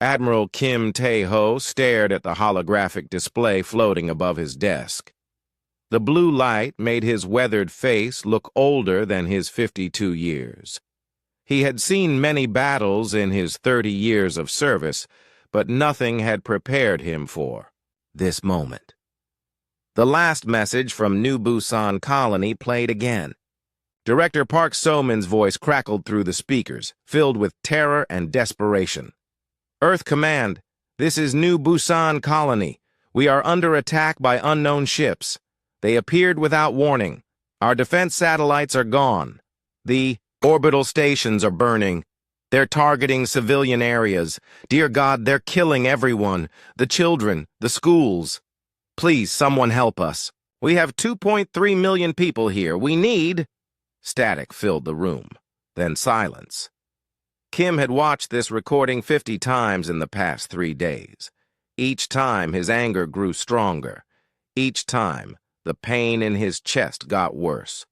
Admiral Kim Tae-ho stared at the holographic display floating above his desk. The blue light made his weathered face look older than his 52 years. He had seen many battles in his 30 years of service, but nothing had prepared him for this moment. The last message from New Busan Colony played again. Director Park So-min's voice crackled through the speakers, filled with terror and desperation. Earth Command, this is New Busan Colony. We are under attack by unknown ships. They appeared without warning. Our defense satellites are gone. The orbital stations are burning. They're targeting civilian areas. Dear God, they're killing everyone. The children, the schools. Please, someone help us. We have 2.3 million people here. We need... Static filled the room, then silence. Kim had watched this recording 50 times in the past 3 days. Each time his anger grew stronger. Each time the pain in his chest got worse.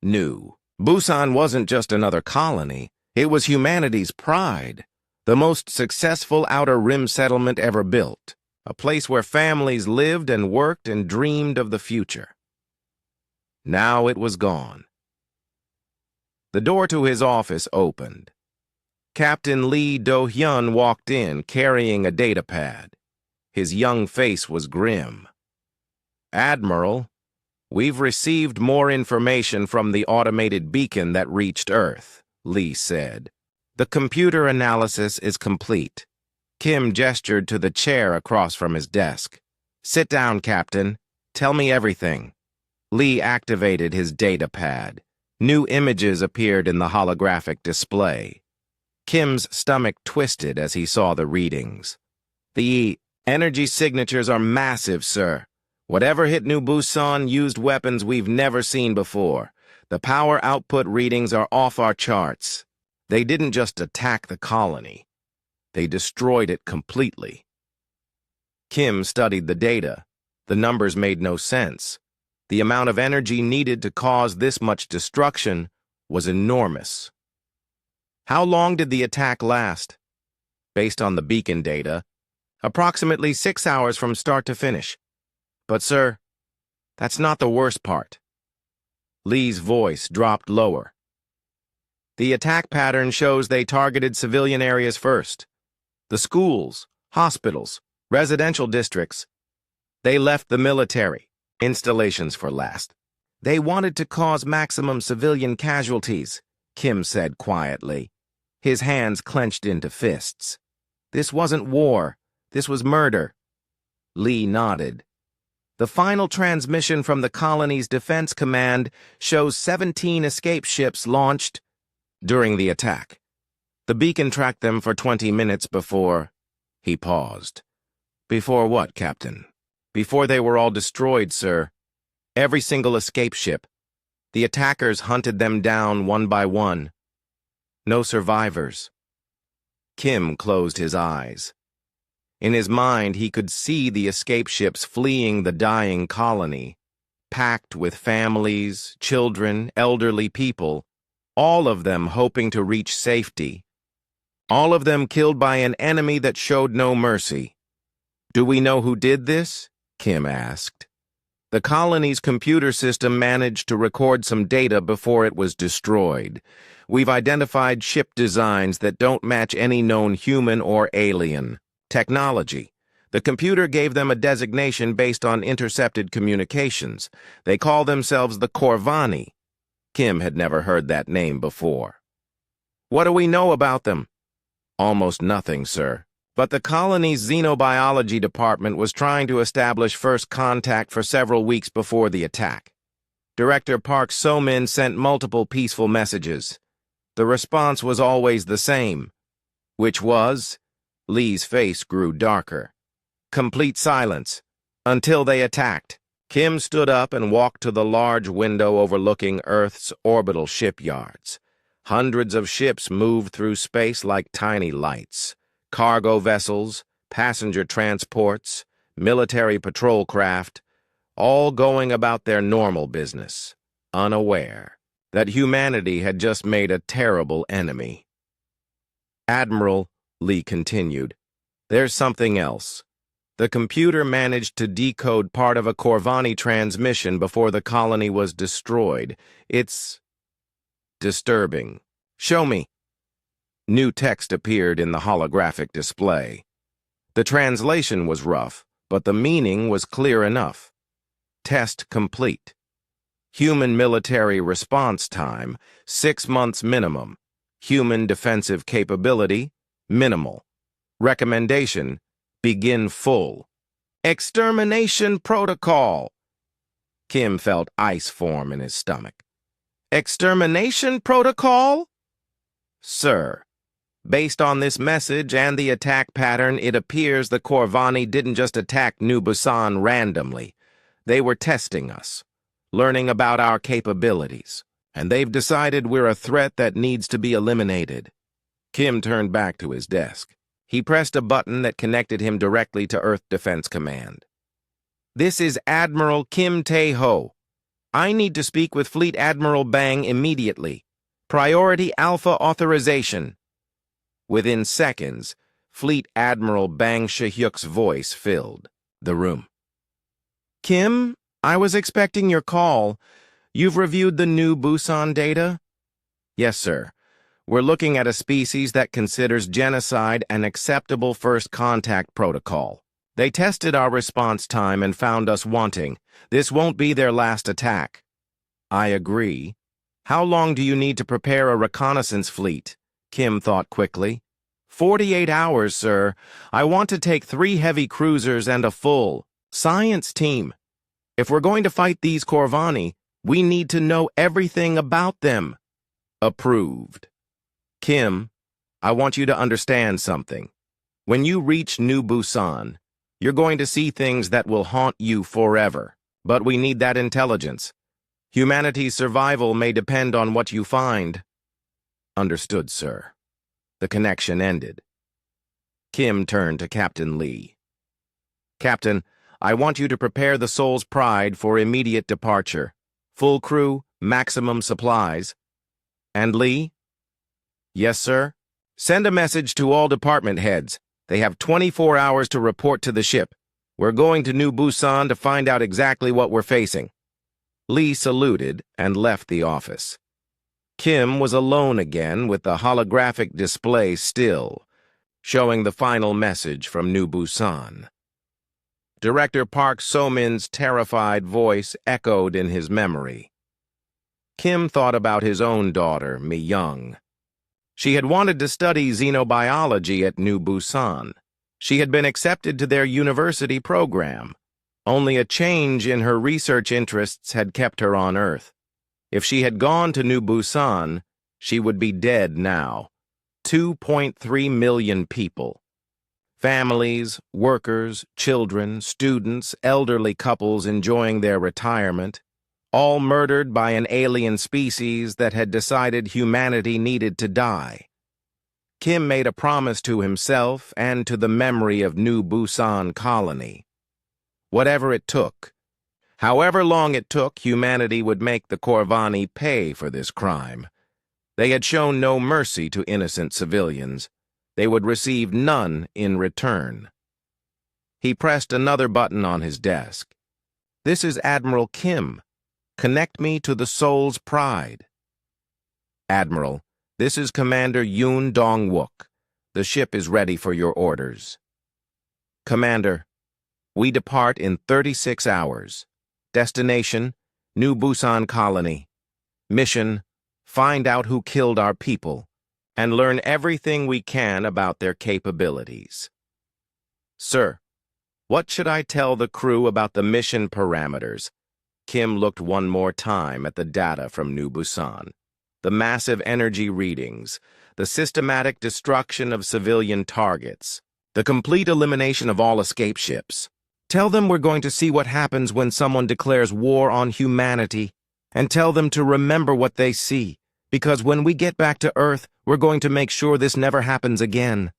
New Busan wasn't just another colony. It was humanity's pride. The most successful outer rim settlement ever built. A place where families lived and worked and dreamed of the future. Now it was gone. The door to his office opened. Captain Lee Do-hyun walked in, carrying a datapad. His young face was grim. Admiral, we've received more information from the automated beacon that reached Earth, Lee said. The computer analysis is complete. Kim gestured to the chair across from his desk. Sit down, Captain. Tell me everything. Lee activated his datapad. New images appeared in the holographic display. Kim's stomach twisted as he saw the readings. The energy signatures are massive, sir. Whatever hit New Busan used weapons we've never seen before. The power output readings are off our charts. They didn't just attack the colony. They destroyed it completely. Kim studied the data. The numbers made no sense. The amount of energy needed to cause this much destruction was enormous. How long did the attack last? Based on the beacon data, approximately 6 hours from start to finish. But, sir, that's not the worst part. Lee's voice dropped lower. The attack pattern shows they targeted civilian areas first. The schools, hospitals, residential districts. They left the military installations for last. They wanted to cause maximum civilian casualties, Kim said quietly. His hands clenched into fists. This wasn't war. This was murder. Lee nodded. The final transmission from the colony's defense command shows 17 escape ships launched during the attack. The beacon tracked them for 20 minutes before... He paused. Before what, Captain? Before they were all destroyed, sir. Every single escape ship. The attackers hunted them down one by one. No survivors. Kim closed his eyes. In his mind, he could see the escape ships fleeing the dying colony, packed with families, children, elderly people, all of them hoping to reach safety. All of them killed by an enemy that showed no mercy. Do we know who did this? Kim asked. The colony's computer system managed to record some data before it was destroyed. We've identified ship designs that don't match any known human or alien technology. The computer gave them a designation based on intercepted communications. They call themselves the Corvani. Kim had never heard that name before. What do we know about them? Almost nothing, sir. But the colony's xenobiology department was trying to establish first contact for several weeks before the attack. Director Park So-min sent multiple peaceful messages. The response was always the same, which was... Lee's face grew darker. Complete silence, until they attacked. Kim stood up and walked to the large window overlooking Earth's orbital shipyards. Hundreds of ships moved through space like tiny lights. Cargo vessels, passenger transports, military patrol craft, all going about their normal business, unaware that humanity had just made a terrible enemy. Admiral, Lee continued, There's something else. The computer managed to decode part of a Corvani transmission before the colony was destroyed. It's disturbing. Show me. New text appeared in the holographic display. The translation was rough, but the meaning was clear enough. Test complete. Human military response time, 6 months minimum. Human defensive capability, minimal. Recommendation, begin full. Extermination protocol. Kim felt ice form in his stomach. Extermination protocol? Sir, based on this message and the attack pattern, it appears the Corvani didn't just attack New Busan randomly. They were testing us, learning about our capabilities, and they've decided we're a threat that needs to be eliminated. Kim turned back to his desk. He pressed a button that connected him directly to Earth Defense Command. This is Admiral Kim Tae-ho. I need to speak with Fleet Admiral Bang immediately. Priority Alpha authorization. Within seconds, Fleet Admiral Bang Shi-hyuk's voice filled the room. Kim, I was expecting your call. You've reviewed the New Busan data? Yes, sir. We're looking at a species that considers genocide an acceptable first contact protocol. They tested our response time and found us wanting. This won't be their last attack. I agree. How long do you need to prepare a reconnaissance fleet? Kim thought quickly. 48 hours, sir. I want to take 3 heavy cruisers and a full science team. If we're going to fight these Corvani, we need to know everything about them. Approved. Kim, I want you to understand something. When you reach New Busan, you're going to see things that will haunt you forever. But we need that intelligence. Humanity's survival may depend on what you find. Understood, sir. The connection ended. Kim turned to Captain Lee. Captain, I want you to prepare the Soul's Pride for immediate departure. Full crew, maximum supplies. And Lee? Yes, sir. Send a message to all department heads. They have 24 hours to report to the ship. We're going to New Busan to find out exactly what we're facing. Lee saluted and left the office. Kim was alone again with the holographic display still, showing the final message from New Busan. Director Park So-min's terrified voice echoed in his memory. Kim thought about his own daughter, Mi-young. She had wanted to study xenobiology at New Busan. She had been accepted to their university program. Only a change in her research interests had kept her on Earth. If she had gone to New Busan, she would be dead now. 2.3 million people. Families, workers, children, students, elderly couples enjoying their retirement, all murdered by an alien species that had decided humanity needed to die. Kim made a promise to himself and to the memory of New Busan colony. Whatever it took, however long it took, humanity would make the Corvani pay for this crime. They had shown no mercy to innocent civilians. They would receive none in return. He pressed another button on his desk. This is Admiral Kim. Connect me to the Soul's Pride. Admiral, this is Commander Yoon Dong-wook. The ship is ready for your orders. Commander, we depart in 36 hours. Destination, New Busan Colony. Mission, find out who killed our people and learn everything we can about their capabilities. Sir, what should I tell the crew about the mission parameters? Kim looked one more time at the data from New Busan. The massive energy readings, the systematic destruction of civilian targets, the complete elimination of all escape ships. Tell them we're going to see what happens when someone declares war on humanity, and tell them to remember what they see, because when we get back to Earth, we're going to make sure this never happens again.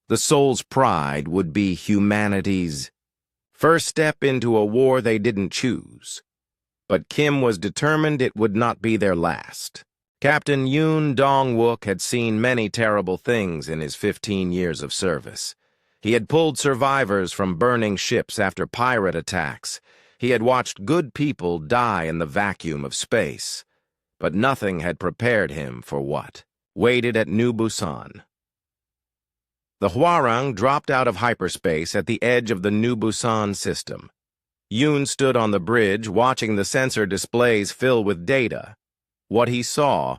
The Soul's Pride would be humanity's first step into a war they didn't choose. But Kim was determined it would not be their last. Captain Yoon Dong-wook had seen many terrible things in his 15 years of service. He had pulled survivors from burning ships after pirate attacks. He had watched good people die in the vacuum of space. But nothing had prepared him for what waited at New Busan. The Hwarang dropped out of hyperspace at the edge of the New Busan system. Yoon stood on the bridge watching the sensor displays fill with data. What he saw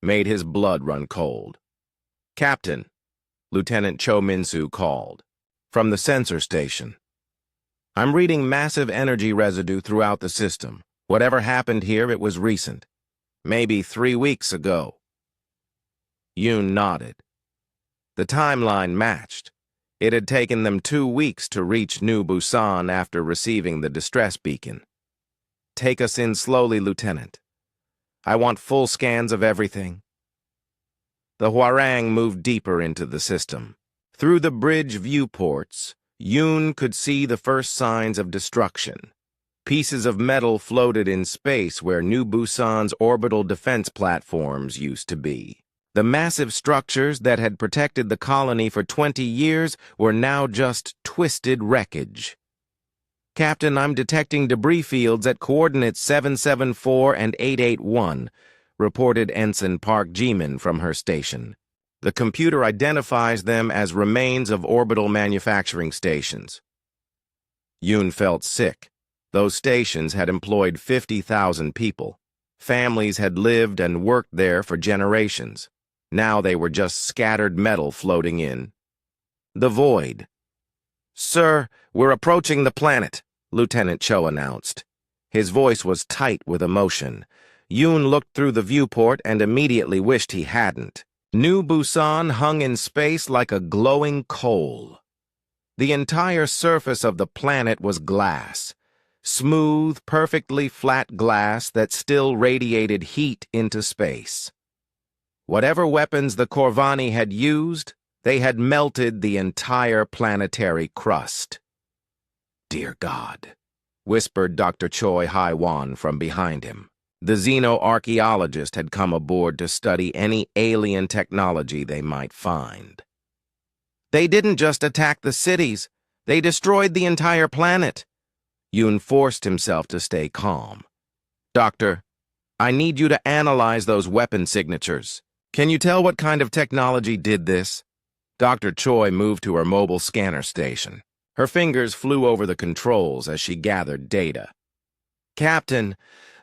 made his blood run cold. "Captain," Lieutenant Cho Min-soo called, from the sensor station. "I'm reading massive energy residue throughout the system. Whatever happened here, it was recent. Maybe 3 weeks ago." Yoon nodded. The timeline matched. It had taken them 2 weeks to reach New Busan after receiving the distress beacon. "Take us in slowly, Lieutenant. I want full scans of everything." The Hwarang moved deeper into the system. Through the bridge viewports, Yoon could see the first signs of destruction. Pieces of metal floated in space where New Busan's orbital defense platforms used to be. The massive structures that had protected the colony for 20 years were now just twisted wreckage. "Captain, I'm detecting debris fields at coordinates 774 and 881, reported Ensign Park Jimin from her station. "The computer identifies them as remains of orbital manufacturing stations." Yoon felt sick. Those stations had employed 50,000 people. Families had lived and worked there for generations. Now they were just scattered metal floating in the void. "Sir, we're approaching the planet," Lieutenant Cho announced. His voice was tight with emotion. Yoon looked through the viewport and immediately wished he hadn't. New Busan hung in space like a glowing coal. The entire surface of the planet was glass. Smooth, perfectly flat glass that still radiated heat into space. Whatever weapons the Corvani had used, they had melted the entire planetary crust. "Dear God," whispered Dr. Choi Hai-wan from behind him. The xenoarchaeologist had come aboard to study any alien technology they might find. "They didn't just attack the cities, they destroyed the entire planet." Yoon forced himself to stay calm. "Doctor, I need you to analyze those weapon signatures. Can you tell what kind of technology did this?" Dr. Choi moved to her mobile scanner station. Her fingers flew over the controls as she gathered data. "Captain,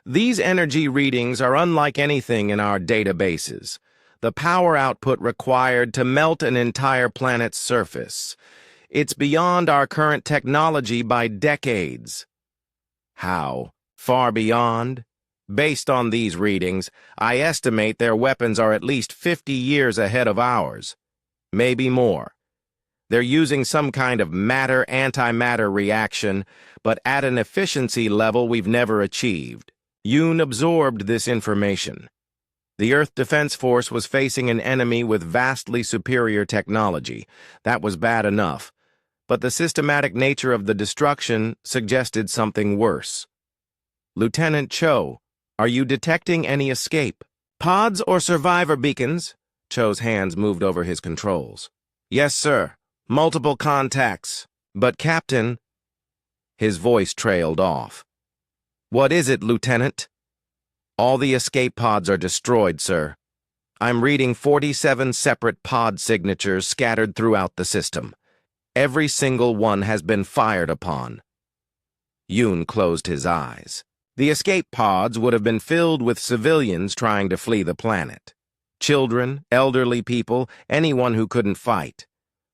these energy readings are unlike anything in our databases. The power output required to melt an entire planet's surface. It's beyond our current technology by decades." "How? Far beyond?" "Based on these readings, I estimate their weapons are at least 50 years ahead of ours. Maybe more. They're using some kind of matter-antimatter reaction, but at an efficiency level we've never achieved." Yoon absorbed this information. The Earth Defense Force was facing an enemy with vastly superior technology. That was bad enough. But the systematic nature of the destruction suggested something worse. "Lieutenant Cho, are you detecting any escape pods or survivor beacons?" Cho's hands moved over his controls. "Yes, sir. Multiple contacts. But Captain..." His voice trailed off. "What is it, Lieutenant?" "All the escape pods are destroyed, sir. I'm reading 47 separate pod signatures scattered throughout the system. Every single one has been fired upon." Yoon closed his eyes. The escape pods would have been filled with civilians trying to flee the planet. Children, elderly people, anyone who couldn't fight.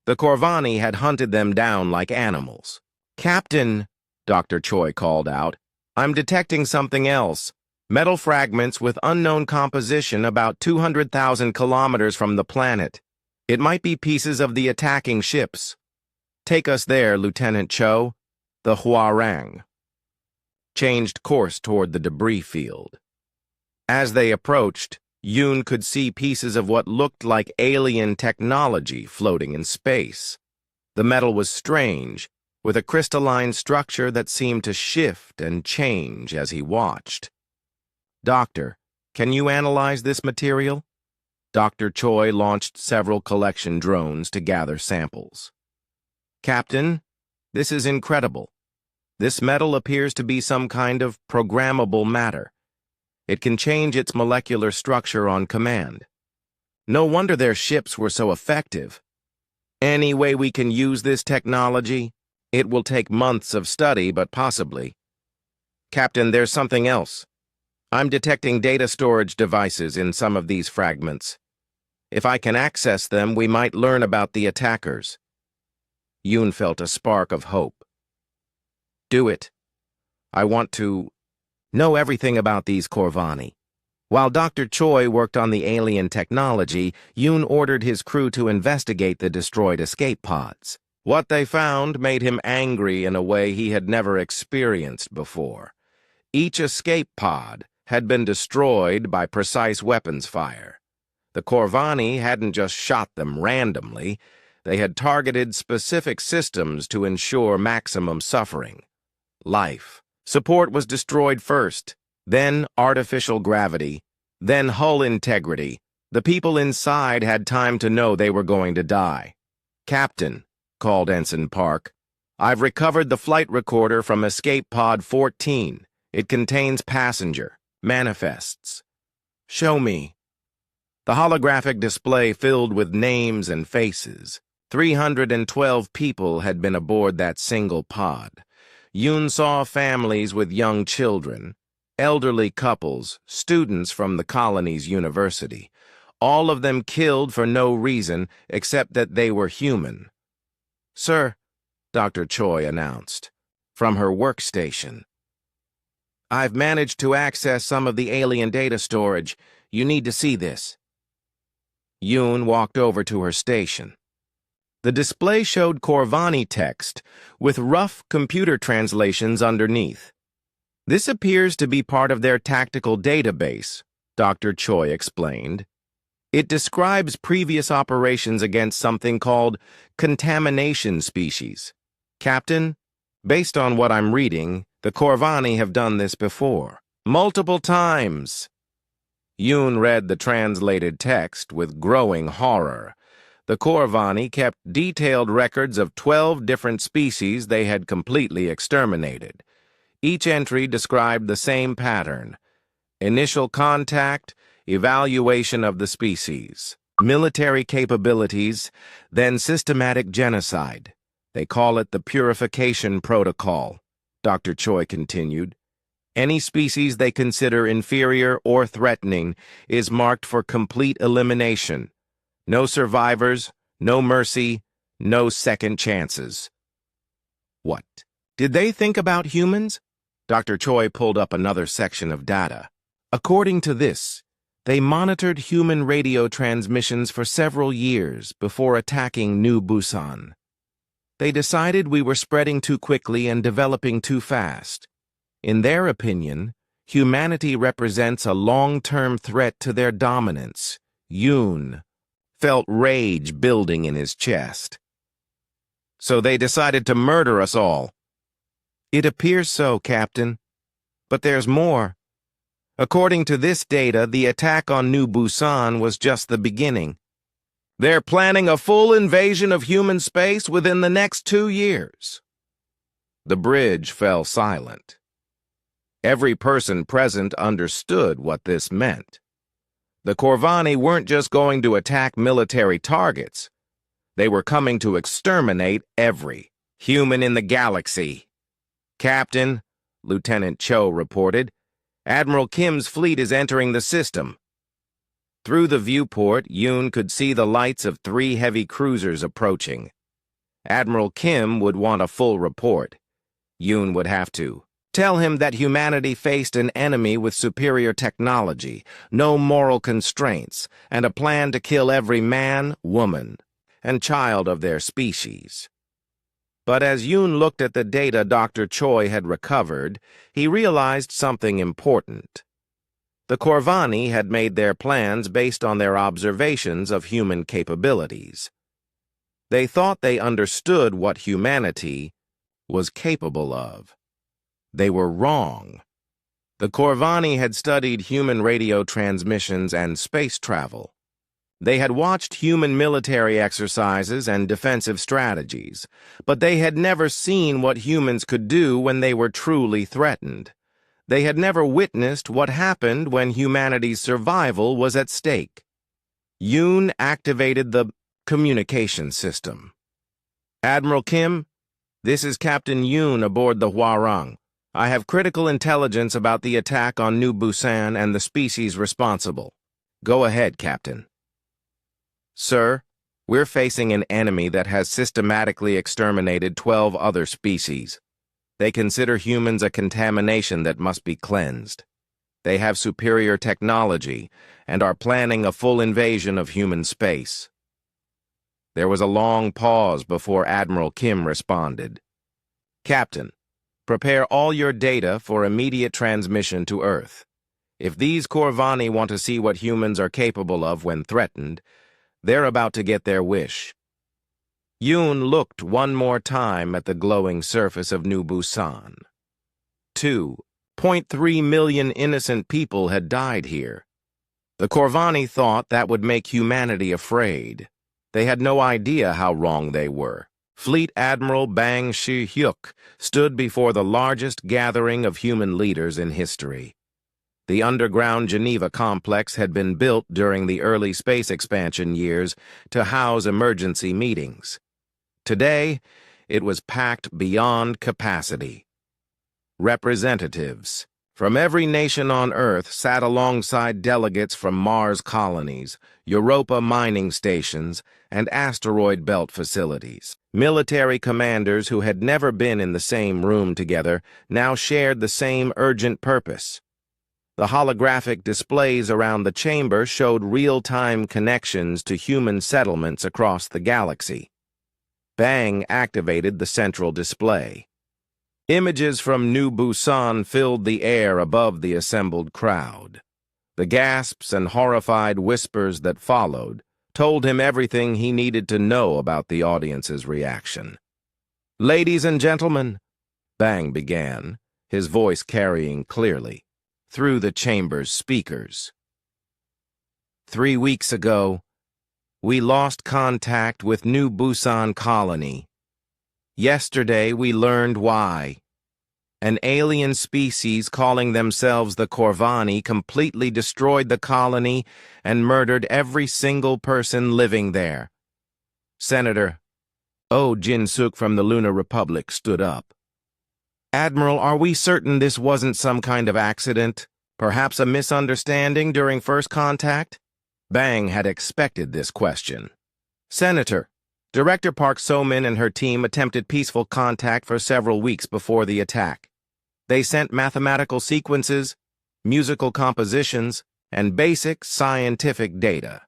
The Corvani had hunted them down like animals. "Captain," Dr. Choi called out, "I'm detecting something else. Metal fragments with unknown composition about 200,000 kilometers from the planet. It might be pieces of the attacking ships." "Take us there, Lieutenant Cho." The Hwarang changed course toward the debris field. As they approached, Yoon could see pieces of what looked like alien technology floating in space. The metal was strange, with a crystalline structure that seemed to shift and change as he watched. "Doctor, can you analyze this material?" Dr. Choi launched several collection drones to gather samples. Captain, this is incredible. This metal appears to be some kind of programmable matter. It can change its molecular structure on command. No wonder their ships were so effective. Any way we can use this technology? It will take months of study, but possibly. Captain, there's something else. I'm detecting data storage devices in some of these fragments. If I can access them, we might learn about the attackers. Yoon felt a spark of hope. Do it. I want to know everything about these Corvani. While Dr. Choi worked on the alien technology, Yoon ordered his crew to investigate the destroyed escape pods. What they found made him angry in a way he had never experienced before. Each escape pod had been destroyed by precise weapons fire. The Corvani hadn't just shot them randomly, they had targeted specific systems to ensure maximum suffering. Life. Support was destroyed first, then artificial gravity, then hull integrity. The people inside had time to know they were going to die. Captain, called Ensign Park, I've recovered the flight recorder from Escape Pod 14. It contains passenger manifests. Show me. The holographic display filled with names and faces. 312 people had been aboard that single pod. Yoon saw families with young children, elderly couples, students from the colony's university, all of them killed for no reason except that they were human. Sir, Dr. Choi announced, from her workstation. I've managed to access some of the alien data storage. You need to see this. Yoon walked over to her station. The display showed Corvani text with rough computer translations underneath. This appears to be part of their tactical database, Dr. Choi explained. It describes previous operations against something called contamination species. Captain, based on what I'm reading, the Corvani have done this before. Multiple times. Yoon read the translated text with growing horror. The Corvani kept detailed records of 12 different species they had completely exterminated. Each entry described the same pattern: initial contact, evaluation of the species, military capabilities, then systematic genocide. They call it the Purification Protocol, Dr. Choi continued. Any species they consider inferior or threatening is marked for complete elimination. No survivors, no mercy, no second chances. What? Did they think about humans? Dr. Choi pulled up another section of data. According to this, they monitored human radio transmissions for several years before attacking New Busan. They decided we were spreading too quickly and developing too fast. In their opinion, humanity represents a long-term threat to their dominance. Yoon felt rage building in his chest. So they decided to murder us all. It appears so, Captain. But there's more. According to this data, the attack on New Busan was just the beginning. They're planning a full invasion of human space within the next 2 years. The bridge fell silent. Every person present understood what this meant. The Corvani weren't just going to attack military targets. They were coming to exterminate every human in the galaxy. Captain, Lieutenant Cho reported, Admiral Kim's fleet is entering the system. Through the viewport, Yoon could see the lights of 3 heavy cruisers approaching. Admiral Kim would want a full report. Yoon would have to tell him that humanity faced an enemy with superior technology, no moral constraints, and a plan to kill every man, woman, and child of their species. But as Yoon looked at the data Dr. Choi had recovered, he realized something important. The Corvani had made their plans based on their observations of human capabilities. They thought they understood what humanity was capable of. They were wrong. The Corvani had studied human radio transmissions and space travel. They had watched human military exercises and defensive strategies, but they had never seen what humans could do when they were truly threatened. They had never witnessed what happened when humanity's survival was at stake. Yoon activated the communication system. "Admiral Kim, this is Captain Yoon aboard the Hwarang. I have critical intelligence about the attack on New Busan and the species responsible." "Go ahead, Captain." "Sir, we're facing an enemy that has systematically exterminated 12 other species. They consider humans a contamination that must be cleansed. They have superior technology and are planning a full invasion of human space." There was a long pause before Admiral Kim responded. "Captain, prepare all your data for immediate transmission to Earth. If these Corvani want to see what humans are capable of when threatened, they're about to get their wish." Yoon looked one more time at the glowing surface of New Busan. 2.3 million innocent people had died here. The Corvani thought that would make humanity afraid. They had no idea how wrong they were. Fleet Admiral Bang Shi-hyuk stood before the largest gathering of human leaders in history. The underground Geneva complex had been built during the early space expansion years to house emergency meetings. Today, it was packed beyond capacity. Representatives from every nation on Earth sat alongside delegates from Mars colonies, Europa mining stations, and asteroid belt facilities. Military commanders who had never been in the same room together now shared the same urgent purpose. The holographic displays around the chamber showed real-time connections to human settlements across the galaxy. Bang activated the central display. Images from New Busan filled the air above the assembled crowd. The gasps and horrified whispers that followed told him everything he needed to know about the audience's reaction. "Ladies and gentlemen," Bang began, his voice carrying clearly through the chamber's speakers. "3 weeks ago, we lost contact with New Busan Colony. Yesterday, we learned why. An alien species calling themselves the Corvani completely destroyed the colony and murdered every single person living there." Senator Oh Jin-suk from the Lunar Republic stood up. "Admiral, are we certain this wasn't some kind of accident? Perhaps a misunderstanding during first contact?" Bang had expected this question. "Senator, Director Park So-min and her team attempted peaceful contact for several weeks before the attack. They sent mathematical sequences, musical compositions, and basic scientific data.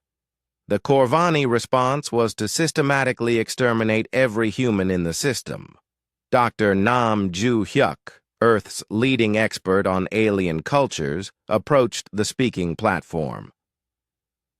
The Corvani response was to systematically exterminate every human in the system." Dr. Nam Ju-hyuk, Earth's leading expert on alien cultures, approached the speaking platform.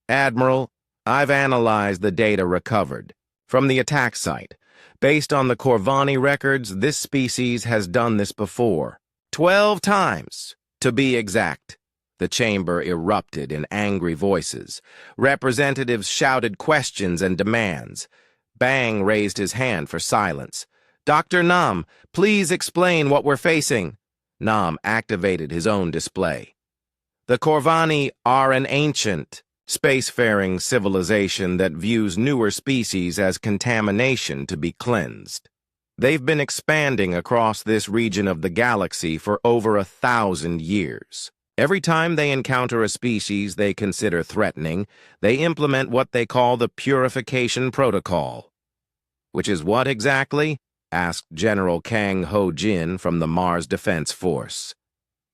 "Admiral, I've analyzed the data recovered from the attack site. Based on the Corvani records, this species has done this before. 12 times, to be exact." The chamber erupted in angry voices. Representatives shouted questions and demands. Bang raised his hand for silence. "Dr. Nam, please explain what we're facing." Nam activated his own display. "The Corvani are an ancient, spacefaring civilization that views newer species as contamination to be cleansed. They've been expanding across this region of the galaxy for over 1,000 years. Every time they encounter a species they consider threatening, they implement what they call the Purification Protocol." "Which is what exactly?" asked General Kang Ho-jin from the Mars Defense Force.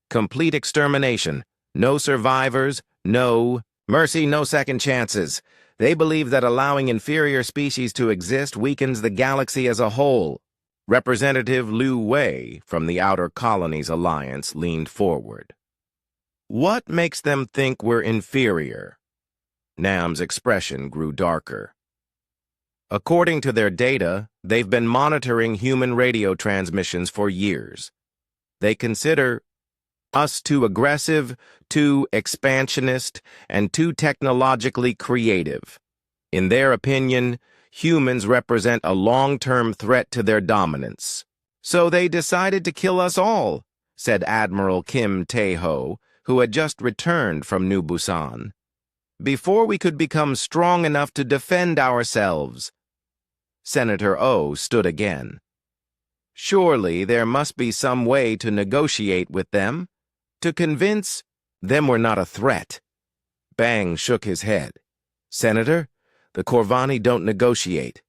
"Complete extermination. No survivors, no mercy, no second chances. They believe that allowing inferior species to exist weakens the galaxy as a whole." Representative Liu Wei from the Outer Colonies Alliance leaned forward. "What makes them think we're inferior?" Nam's expression grew darker. "According to their data, they've been monitoring human radio transmissions for years. They consider Us too aggressive, too expansionist, and too technologically creative. In their opinion, humans represent a long-term threat to their dominance. So they decided to kill us all, said Admiral Kim Tae-ho, who had just returned from New Busan. Before we could become strong enough to defend ourselves. Senator Oh stood again. Surely there must be some way to negotiate with them, to convince them we're not a threat. Bang shook his head. Senator, the Corvani don't negotiate.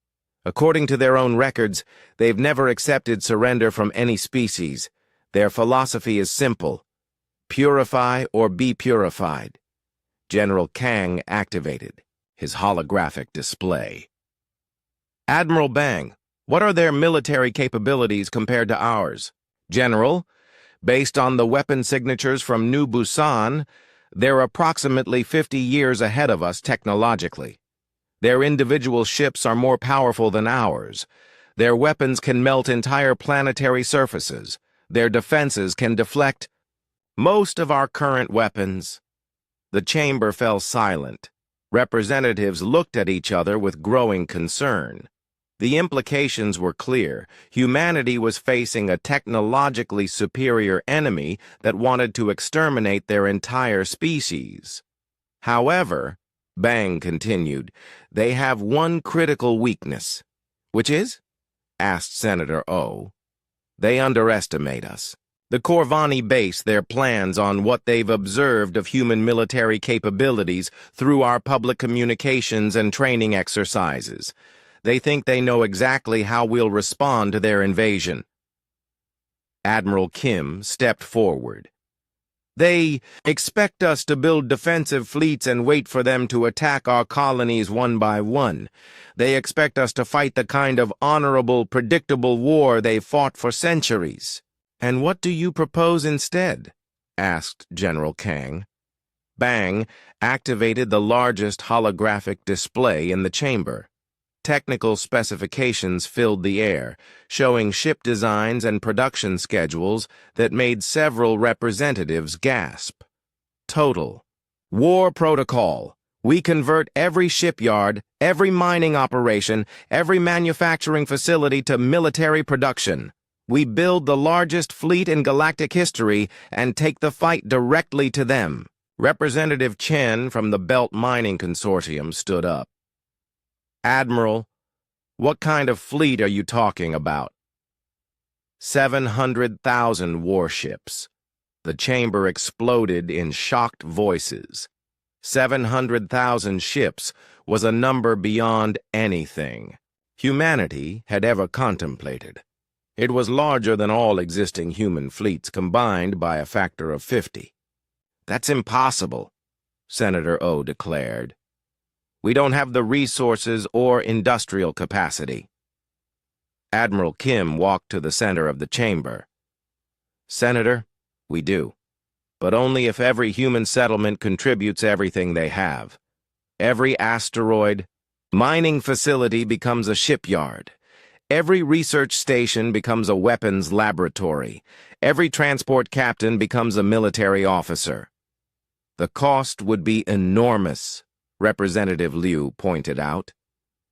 According to their own records, they've never accepted surrender from any species. Their philosophy is simple. Purify or be purified. General Kang activated his holographic display. Admiral Bang, what are their military capabilities compared to ours? General, based on the weapon signatures from New Busan, they're approximately 50 years ahead of us technologically. Their individual ships are more powerful than ours. Their weapons can melt entire planetary surfaces. Their defenses can deflect most of our current weapons. The chamber fell silent. Representatives looked at each other with growing concern. The implications were clear. Humanity was facing a technologically superior enemy that wanted to exterminate their entire species. However, Bang continued, they have one critical weakness. Which is? Asked Senator Oh. They underestimate us. The Corvani base their plans on what they've observed of human military capabilities through our public communications and training exercises. They think they know exactly how we'll respond to their invasion. Admiral Kim stepped forward. They expect us to build defensive fleets and wait for them to attack our colonies one by one. They expect us to fight the kind of honorable, predictable war they've fought for centuries. And what do you propose instead? Asked General Kang. Bang activated the largest holographic display in the chamber. Technical specifications filled the air, showing ship designs and production schedules that made several representatives gasp. Total. War protocol. We convert every shipyard, every mining operation, every manufacturing facility to military production. We build the largest fleet in galactic history and take the fight directly to them. Representative Chen from the Belt Mining Consortium stood up. Admiral, what kind of fleet are you talking about? 700,000 warships. The chamber exploded in shocked voices. 700,000 ships was a number beyond anything humanity had ever contemplated. It was larger than all existing human fleets combined by a factor of 50. That's impossible, Senator Oh declared. We don't have the resources or industrial capacity. Admiral Kim walked to the center of the chamber. Senator, we do. But only if every human settlement contributes everything they have. Every asteroid, mining facility becomes a shipyard. Every research station becomes a weapons laboratory. Every transport captain becomes a military officer. The cost would be enormous, Representative Liu pointed out.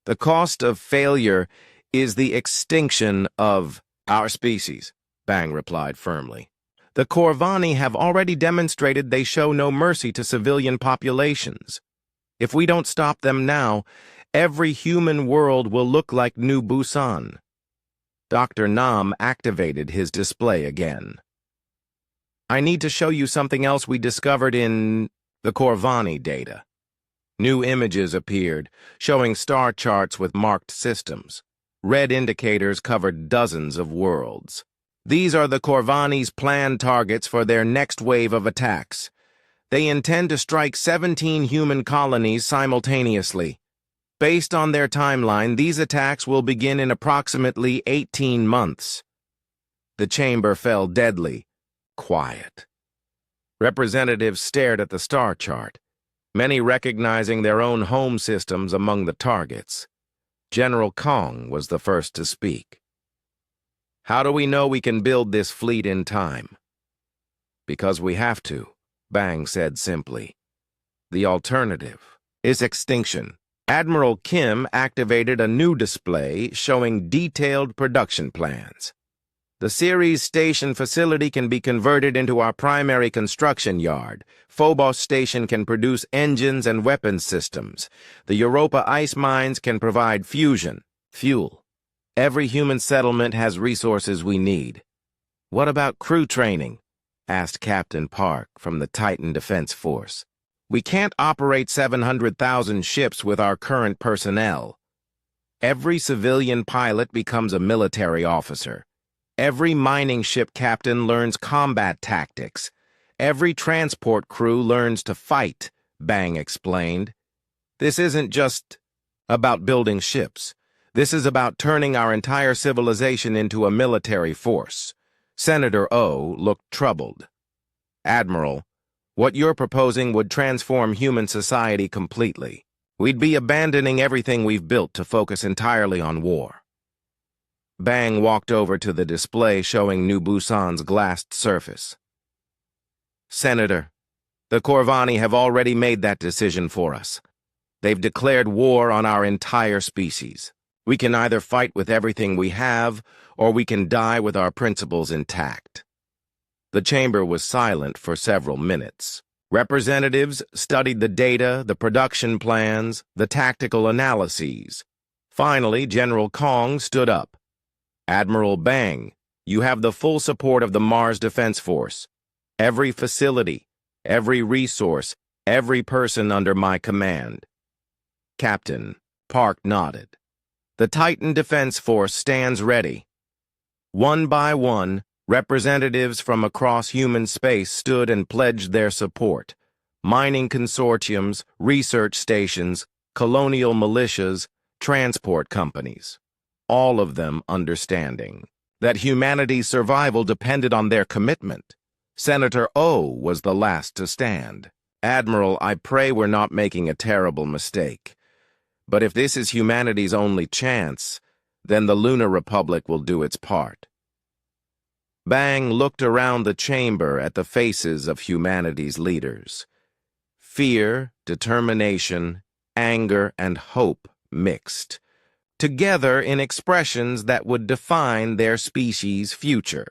The cost of failure is the extinction of our species, Bang replied firmly. The Corvani have already demonstrated they show no mercy to civilian populations. If we don't stop them now, every human world will look like New Busan. Dr. Nam activated his display again. I need to show you something else we discovered in the Corvani data. New images appeared, showing star charts with marked systems. Red indicators covered dozens of worlds. These are the Corvani's planned targets for their next wave of attacks. They intend to strike 17 human colonies simultaneously. Based on their timeline, these attacks will begin in approximately 18 months. The chamber fell deadly quiet. Representatives stared at the star chart, many recognizing their own home systems among the targets. General Kong was the first to speak. How do we know we can build this fleet in time? Because we have to, Bang said simply. The alternative is extinction. Admiral Kim activated a new display showing detailed production plans. The Ceres station facility can be converted into our primary construction yard. Phobos station can produce engines and weapons systems. The Europa ice mines can provide fusion, fuel. Every human settlement has resources we need. What about crew training? Asked Captain Park from the Titan Defense Force. We can't operate 700,000 ships with our current personnel. Every civilian pilot becomes a military officer. Every mining ship captain learns combat tactics. Every transport crew learns to fight, Bang explained. This isn't just about building ships. This is about turning our entire civilization into a military force. Senator O looked troubled. Admiral, what you're proposing would transform human society completely. We'd be abandoning everything we've built to focus entirely on war. Bang walked over to the display showing New Busan's glassed surface. Senator, the Corvani have already made that decision for us. They've declared war on our entire species. We can either fight with everything we have, or we can die with our principles intact. The chamber was silent for several minutes. Representatives studied the data, the production plans, the tactical analyses. Finally, General Kong stood up. Admiral Bang, you have the full support of the Mars Defense Force. Every facility, every resource, every person under my command. Captain Park nodded. The Titan Defense Force stands ready. One by one, representatives from across human space stood and pledged their support. Mining consortiums, research stations, colonial militias, transport companies. All of them understanding that humanity's survival depended on their commitment. Senator O was the last to stand. Admiral, I pray we're not making a terrible mistake. But if this is humanity's only chance, then the Lunar Republic will do its part. Bang looked around the chamber at the faces of humanity's leaders. Fear, determination, anger, and hope mixed, together in expressions that would define their species' future.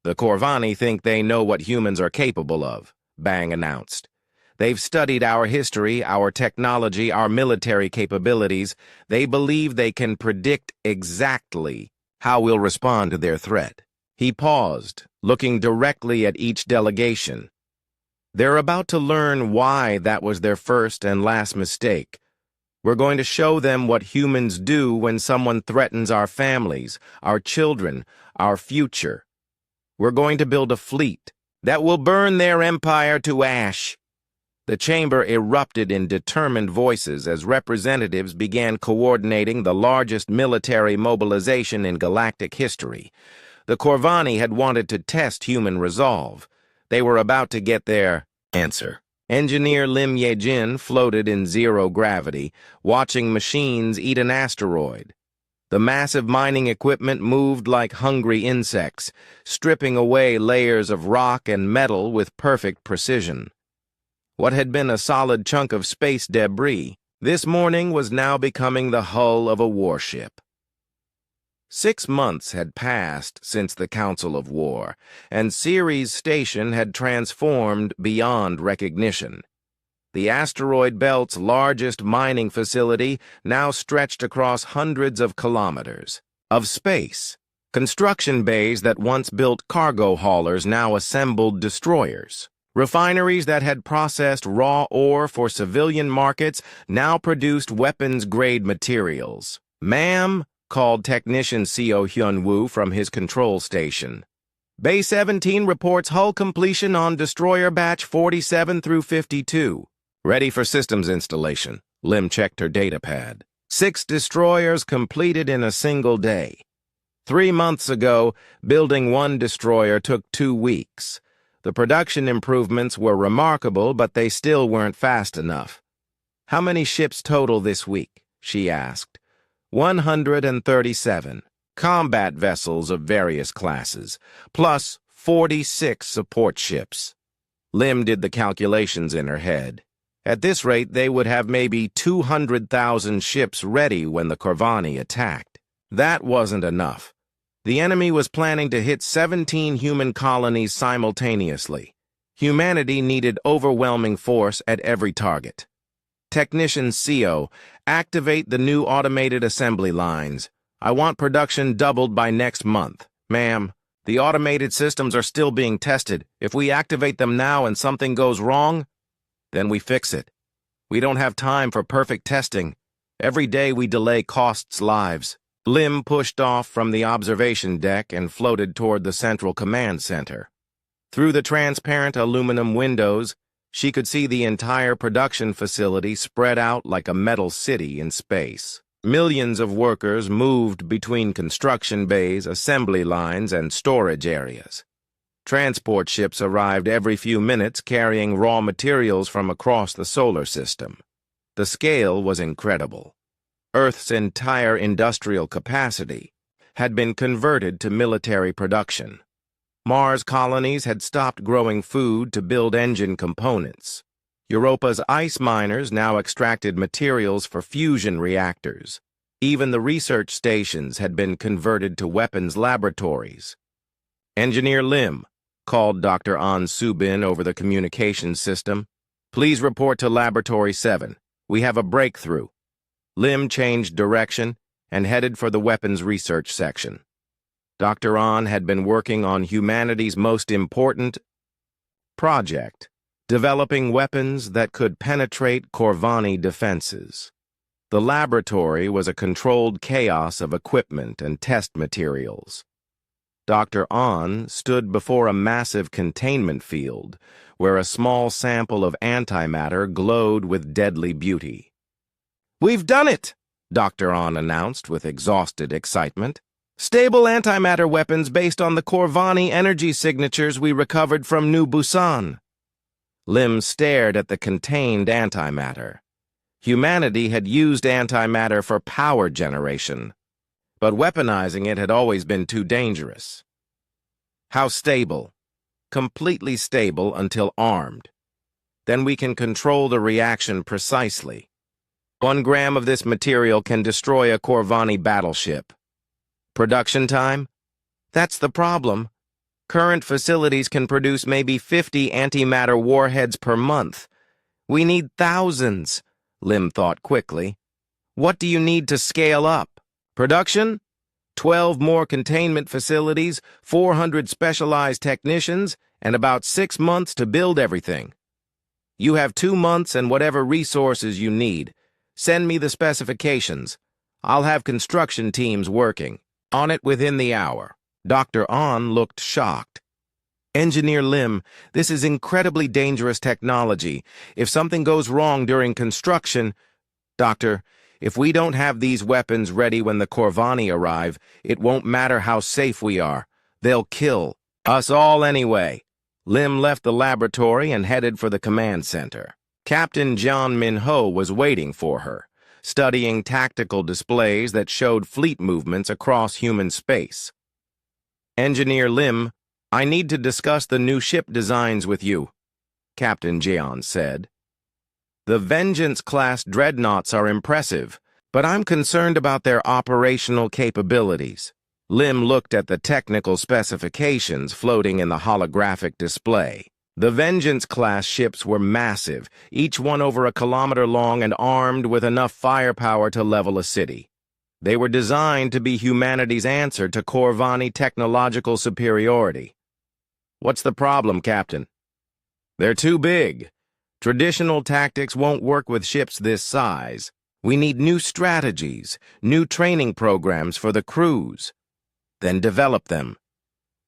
The Corvani think they know what humans are capable of, Bang announced. They've studied our history, our technology, our military capabilities. They believe they can predict exactly how we'll respond to their threat. He paused, looking directly at each delegation. They're about to learn why that was their first and last mistake. We're going to show them what humans do when someone threatens our families, our children, our future. We're going to build a fleet that will burn their empire to ash. The chamber erupted in determined voices as representatives began coordinating the largest military mobilization in galactic history. The Corvani had wanted to test human resolve. They were about to get their answer. Engineer Lim Ye-jin floated in zero gravity, watching machines eat an asteroid. The massive mining equipment moved like hungry insects, stripping away layers of rock and metal with perfect precision. What had been a solid chunk of space debris, this morning was now becoming the hull of a warship. 6 months had passed since the Council of War, and Ceres Station had transformed beyond recognition. The asteroid belt's largest mining facility now stretched across hundreds of kilometers of space. Construction bays that once built cargo haulers now assembled destroyers. Refineries that had processed raw ore for civilian markets now produced weapons-grade materials. "Ma'am," called technician Seo Hyun-woo from his control station. "Bay 17 reports hull completion on destroyer batch 47 through 52. Ready for systems installation." Lim checked her datapad. 6 destroyers completed in a single day. 3 months ago, building 1 destroyer took 2 weeks. The production improvements were remarkable, but they still weren't fast enough. "How many ships total this week?" she asked. 137. Combat vessels of various classes, plus 46 support ships. Lim did the calculations in her head. At this rate, they would have maybe 200,000 ships ready when the Corvani attacked. That wasn't enough. The enemy was planning to hit 17 human colonies simultaneously. Humanity needed overwhelming force at every target. Technician CO, activate the new automated assembly lines. I want production doubled by next month. Ma'am, the automated systems are still being tested. If we activate them now and something goes wrong, then we fix it. We don't have time for perfect testing. Every day we delay costs lives. Lim pushed off from the observation deck and floated toward the central command center. Through the transparent aluminum windows, she could see the entire production facility spread out like a metal city in space. Millions of workers moved between construction bays, assembly lines, and storage areas. Transport ships arrived every few minutes carrying raw materials from across the solar system. The scale was incredible. Earth's entire industrial capacity had been converted to military production. Mars colonies had stopped growing food to build engine components. Europa's ice miners now extracted materials for fusion reactors. Even the research stations had been converted to weapons laboratories. Engineer Lim called Dr. An Subin over the communications system. Please report to Laboratory 7. We have a breakthrough. Lim changed direction and headed for the weapons research section. Dr. An had been working on humanity's most important project, developing weapons that could penetrate Corvani defenses. The laboratory was a controlled chaos of equipment and test materials. Dr. An stood before a massive containment field where a small sample of antimatter glowed with deadly beauty. "We've done it!" Dr. An announced with exhausted excitement. "Stable antimatter weapons based on the Corvani energy signatures we recovered from New Busan." Lim stared at the contained antimatter. Humanity had used antimatter for power generation, but weaponizing it had always been too dangerous. How stable? Completely stable until armed. Then we can control the reaction precisely. 1 gram of this material can destroy a Corvani battleship. Production time? That's the problem. Current facilities can produce maybe 50 antimatter warheads per month. We need thousands, Lim thought quickly. What do you need to scale up? Production? 12 more containment facilities, 400 specialized technicians, and about 6 months to build everything. You have 2 months and whatever resources you need. Send me the specifications. I'll have construction teams working on it within the hour. Dr. An looked shocked. Engineer Lim, this is incredibly dangerous technology. If something goes wrong during construction... Doctor, if we don't have these weapons ready when the Corvani arrive, it won't matter how safe we are. They'll kill us all anyway. Lim left the laboratory and headed for the command center. Captain Jian Minho was waiting for her, studying tactical displays that showed fleet movements across human space. Engineer Lim, I need to discuss the new ship designs with you, Captain Jian said. The Vengeance-class dreadnoughts are impressive, but I'm concerned about their operational capabilities. Lim looked at the technical specifications floating in the holographic display. The Vengeance-class ships were massive, each one over 1 kilometer long and armed with enough firepower to level a city. They were designed to be humanity's answer to Corvani technological superiority. What's the problem, Captain? They're too big. Traditional tactics won't work with ships this size. We need new strategies, new training programs for the crews. Then develop them.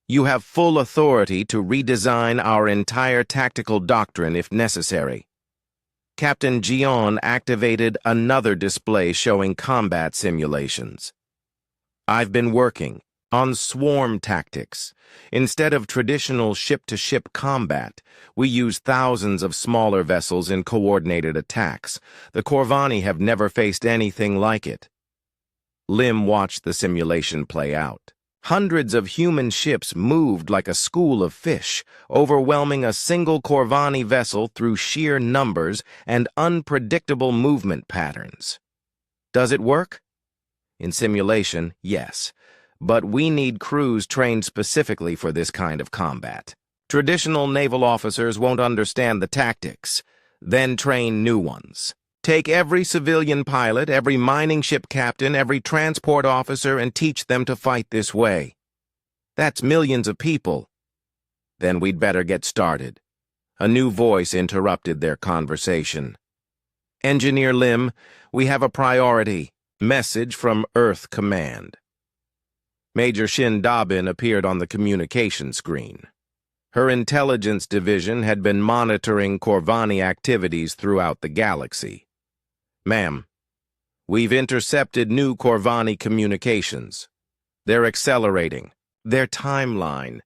You have full authority to redesign our entire tactical doctrine if necessary. Captain Jian activated another display showing combat simulations. I've been working on swarm tactics. Instead of traditional ship-to-ship combat, we use thousands of smaller vessels in coordinated attacks. The Corvani have never faced anything like it. Lim watched the simulation play out. Hundreds of human ships moved like a school of fish, overwhelming a single Corvani vessel through sheer numbers and unpredictable movement patterns. Does it work? In simulation, yes. But we need crews trained specifically for this kind of combat. Traditional naval officers won't understand the tactics, then train new ones. Take every civilian pilot, every mining ship captain, every transport officer, and teach them to fight this way. That's millions of people. Then we'd better get started. A new voice interrupted their conversation. Engineer Lim, we have a priority. Message from Earth Command. Major Shin Dabin appeared on the communication screen. Her intelligence division had been monitoring Corvani activities throughout the galaxy. Ma'am, we've intercepted new Corvani communications. They're accelerating. Their timeline.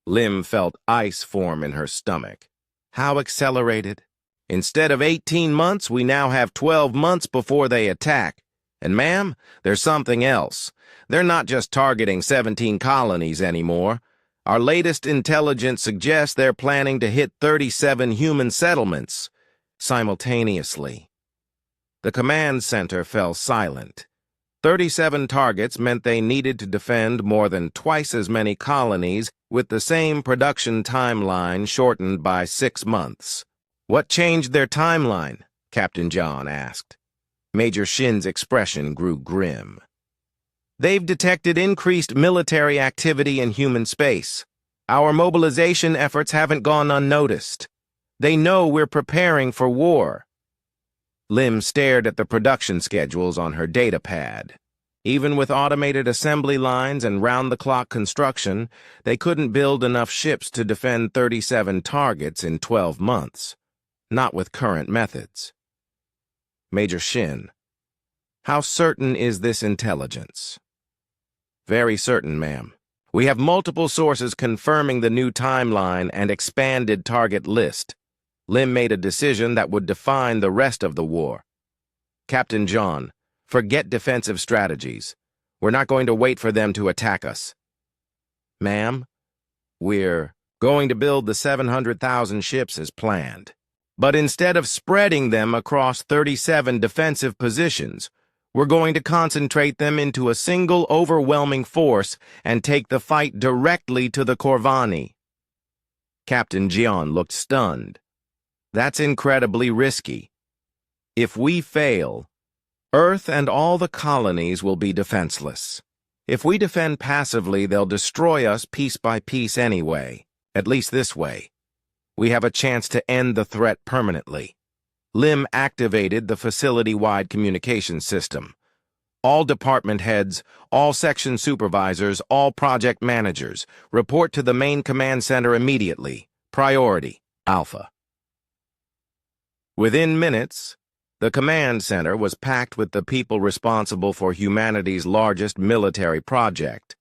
Lim felt ice form in her stomach. How accelerated? Instead of 18 months, we now have 12 months before they attack. And ma'am, there's something else. They're not just targeting 17 colonies anymore. Our latest intelligence suggests they're planning to hit 37 human settlements simultaneously. The command center fell silent. 37 targets meant they needed to defend more than twice as many colonies with the same production timeline shortened by 6 months. What changed their timeline? Captain John asked. Major Shin's expression grew grim. They've detected increased military activity in human space. Our mobilization efforts haven't gone unnoticed. They know we're preparing for war. Lim stared at the production schedules on her data pad. Even with automated assembly lines and round-the-clock construction, they couldn't build enough ships to defend 37 targets in 12 months. Not with current methods. Major Shin, how certain is this intelligence? Very certain, ma'am. We have multiple sources confirming the new timeline and expanded target list. Lim made a decision that would define the rest of the war. Captain John, forget defensive strategies. We're not going to wait for them to attack us. Ma'am, we're going to build the 700,000 ships as planned. But instead of spreading them across 37 defensive positions, we're going to concentrate them into a single overwhelming force and take the fight directly to the Corvani. Captain Jian looked stunned. That's incredibly risky. If we fail, Earth and all the colonies will be defenseless. If we defend passively, they'll destroy us piece by piece anyway, at least this way. We have a chance to end the threat permanently. Lim activated the facility-wide communication system. All department heads, all section supervisors, all project managers, report to the main command center immediately. Priority, Alpha. Within minutes, the command center was packed with the people responsible for humanity's largest military project.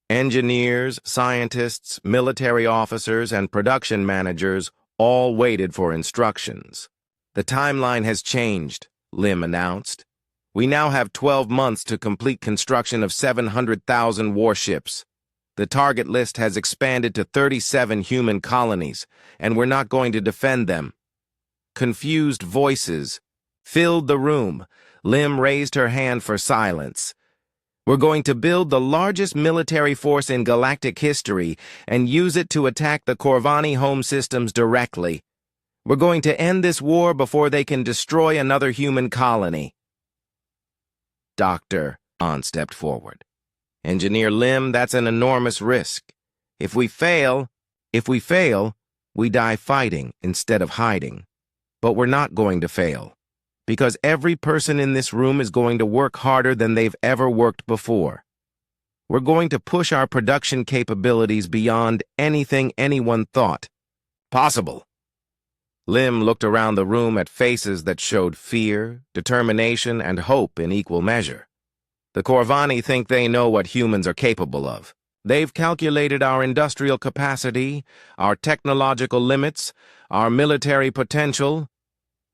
Engineers, scientists, military officers, and production managers all waited for instructions. The timeline has changed, Lim announced. We now have 12 months to complete construction of 700,000 warships. The target list has expanded to 37 human colonies, and we're not going to defend them. Confused voices filled the room. Lim raised her hand for silence. We're going to build the largest military force in galactic history and use it to attack the Corvani home systems directly. We're going to end this war before they can destroy another human colony. Dr. An stepped forward. Engineer Lim, that's an enormous risk. If we fail, we die fighting instead of hiding. But we're not going to fail, because every person in this room is going to work harder than they've ever worked before. We're going to push our production capabilities beyond anything anyone thought possible. Lim looked around the room at faces that showed fear, determination, and hope in equal measure. The Corvani think they know what humans are capable of. They've calculated our industrial capacity, our technological limits, our military potential.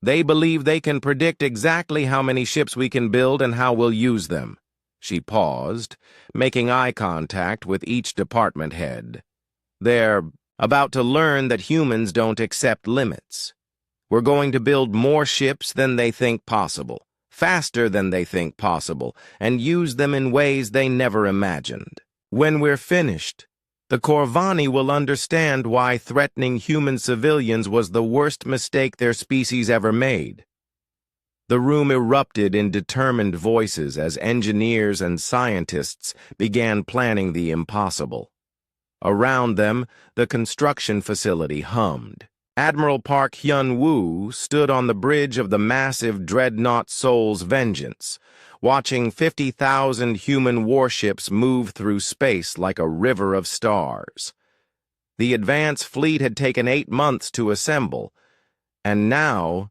They believe they can predict exactly how many ships we can build and how we'll use them. She paused, making eye contact with each department head. "They're about to learn that humans don't accept limits. We're going to build more ships than they think possible, faster than they think possible, and use them in ways they never imagined. When we're finished, the Corvani will understand why threatening human civilians was the worst mistake their species ever made." The room erupted in determined voices as engineers and scientists began planning the impossible. Around them, the construction facility hummed. Admiral Park Hyun-woo stood on the bridge of the massive dreadnought Seoul's Vengeance, watching 50,000 human warships move through space like a river of stars. The advance fleet had taken 8 months to assemble, and now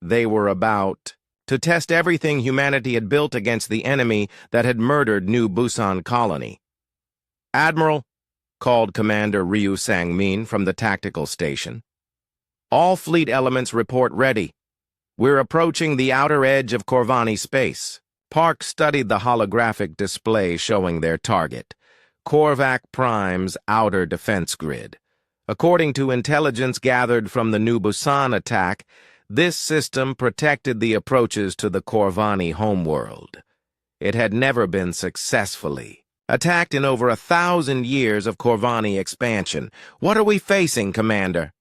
they were about to test everything humanity had built against the enemy that had murdered New Busan Colony. "Admiral," called Commander Ryu Sang-min from the tactical station, "all fleet elements report ready. We're approaching the outer edge of Corvani space." Park studied the holographic display showing their target, Korvac Prime's outer defense grid. According to intelligence gathered from the New Busan attack, this system protected the approaches to the Corvani homeworld. It had never been successfully attacked in over 1,000 years of Corvani expansion. "What are we facing, Commander?"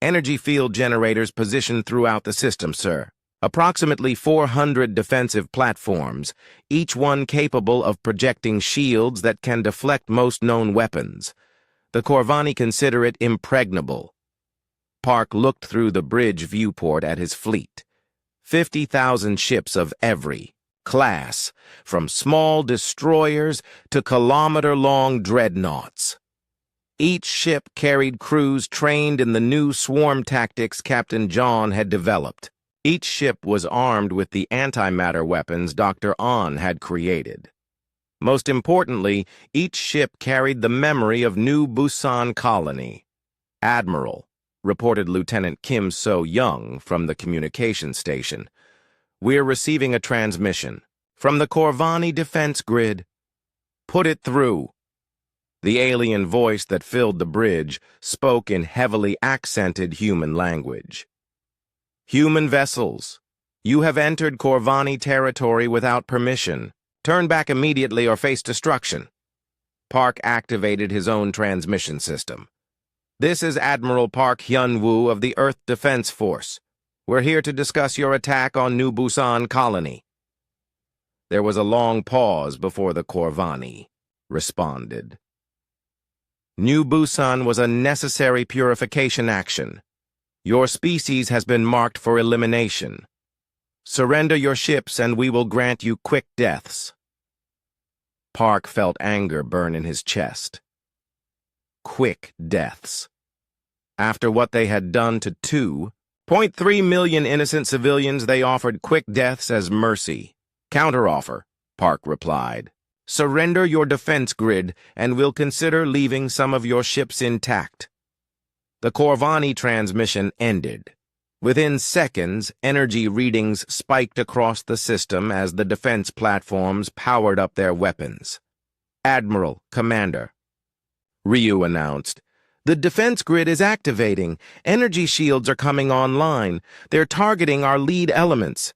"Energy field generators positioned throughout the system, sir. Approximately 400 defensive platforms, each one capable of projecting shields that can deflect most known weapons. The Corvani consider it impregnable." Park looked through the bridge viewport at his fleet. 50,000 ships of every class, from small destroyers to kilometer-long dreadnoughts. Each ship carried crews trained in the new swarm tactics Captain John had developed. Each ship was armed with the antimatter weapons Dr. An had created. Most importantly, each ship carried the memory of New Busan Colony. "Admiral," reported Lieutenant Kim So-young from the communication station, "we're receiving a transmission from the Corvani defense grid. Put it through." The alien voice that filled the bridge spoke in heavily accented human language. "Human vessels, you have entered Corvani territory without permission. Turn back immediately or face destruction." Park activated his own transmission system. "This is Admiral Park Hyun-woo of the Earth Defense Force. We're here to discuss your attack on New Busan Colony." There was a long pause before the Corvani responded. "New Busan was a necessary purification action. Your species has been marked for elimination. Surrender your ships and we will grant you quick deaths." Park felt anger burn in his chest. Quick deaths. After what they had done to 2.3 million innocent civilians, they offered quick deaths as mercy. "Counteroffer," Park replied. "Surrender your defense grid and we'll consider leaving some of your ships intact." The Corvani transmission ended. Within seconds, energy readings spiked across the system as the defense platforms powered up their weapons. "Admiral, Commander," Ryu announced, "the defense grid is activating. Energy shields are coming online. They're targeting our lead elements.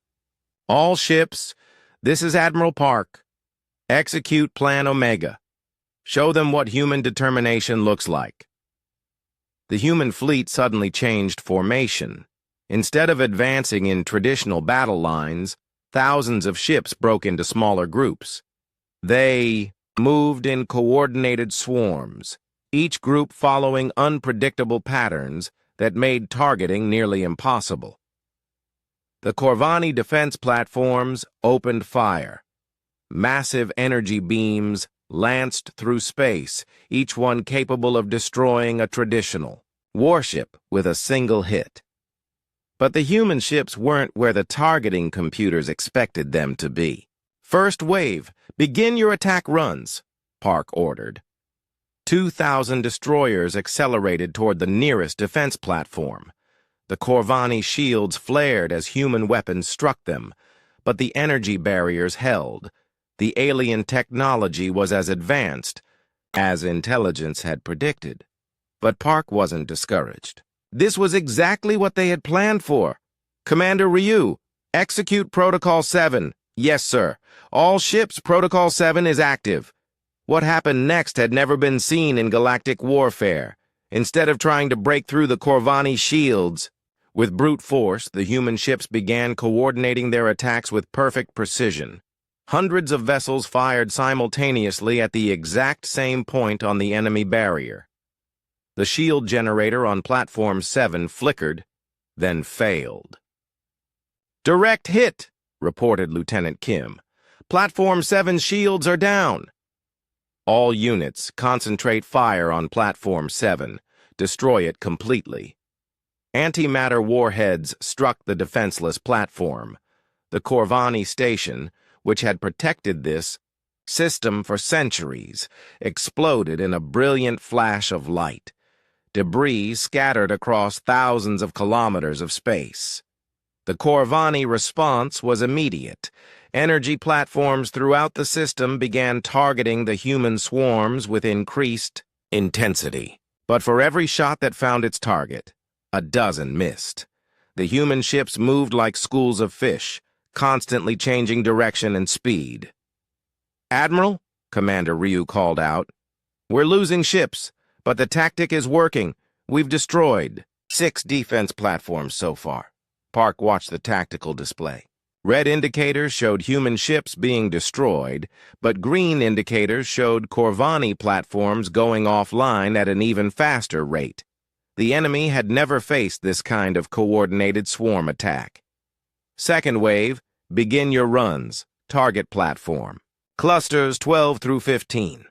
All ships, this is Admiral Park. Execute Plan Omega. Show them what human determination looks like." The human fleet suddenly changed formation. Instead of advancing in traditional battle lines, thousands of ships broke into smaller groups. They moved in coordinated swarms, each group following unpredictable patterns that made targeting nearly impossible. The Corvani defense platforms opened fire. Massive energy beams lanced through space, each one capable of destroying a traditional warship with a single hit. But the human ships weren't where the targeting computers expected them to be. "First wave, begin your attack runs," Park ordered. 2,000 destroyers accelerated toward the nearest defense platform. The Corvani shields flared as human weapons struck them, but the energy barriers held. The alien technology was as advanced as intelligence had predicted. But Park wasn't discouraged. This was exactly what they had planned for. Commander Ryu, execute Protocol 7. Yes, sir. All ships, Protocol 7 is active. What happened next had never been seen in galactic warfare. Instead of trying to break through the Corvani shields, with brute force, the human ships began coordinating their attacks with perfect precision. Hundreds of vessels fired simultaneously at the exact same point on the enemy barrier. The shield generator on Platform 7 flickered, then failed. "Direct hit," reported Lieutenant Kim. "Platform 7's shields are down." "All units, concentrate fire on Platform 7. Destroy it completely." Antimatter warheads struck the defenseless platform. The Corvani station, which had protected this system for centuries, exploded in a brilliant flash of light. Debris scattered across thousands of kilometers of space. The Corvani response was immediate. Energy platforms throughout the system began targeting the human swarms with increased intensity. But for every shot that found its target, a dozen missed. The human ships moved like schools of fish, constantly changing direction and speed. "Admiral," Commander Ryu called out, "we're losing ships, but the tactic is working. We've destroyed 6 defense platforms so far." Park watched the tactical display. Red indicators showed human ships being destroyed, but green indicators showed Corvani platforms going offline at an even faster rate. The enemy had never faced this kind of coordinated swarm attack. "Second wave, begin your runs. Target platform. Clusters 12 through 15.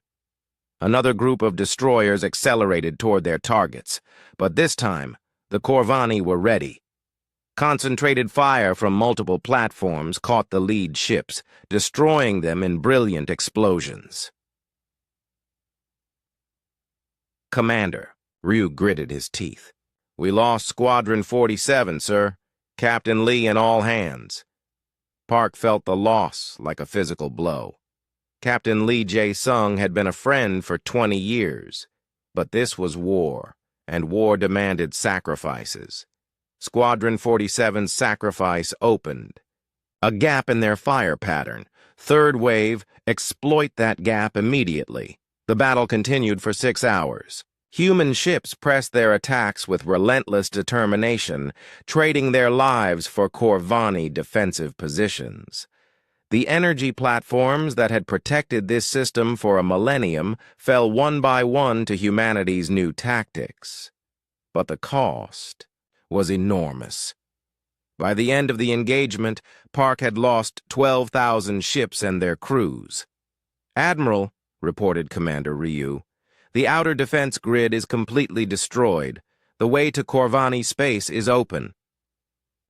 Another group of destroyers accelerated toward their targets, but this time, the Corvani were ready. Concentrated fire from multiple platforms caught the lead ships, destroying them in brilliant explosions. "Commander," Ryu gritted his teeth, "we lost Squadron 47, sir. Captain Lee and all hands." Park felt the loss like a physical blow. Captain Lee Jae-sung had been a friend for 20 years, but this was war, and war demanded sacrifices. Squadron 47's sacrifice opened. A gap in their fire pattern. Third wave, exploit that gap immediately. The battle continued for 6 hours. Human ships pressed their attacks with relentless determination, trading their lives for Corvani defensive positions. The energy platforms that had protected this system for a millennium fell one by one to humanity's new tactics. But the cost was enormous. By the end of the engagement, Park had lost 12,000 ships and their crews. "Admiral," reported Commander Ryu, "the outer defense grid is completely destroyed. The way to Corvani space is open."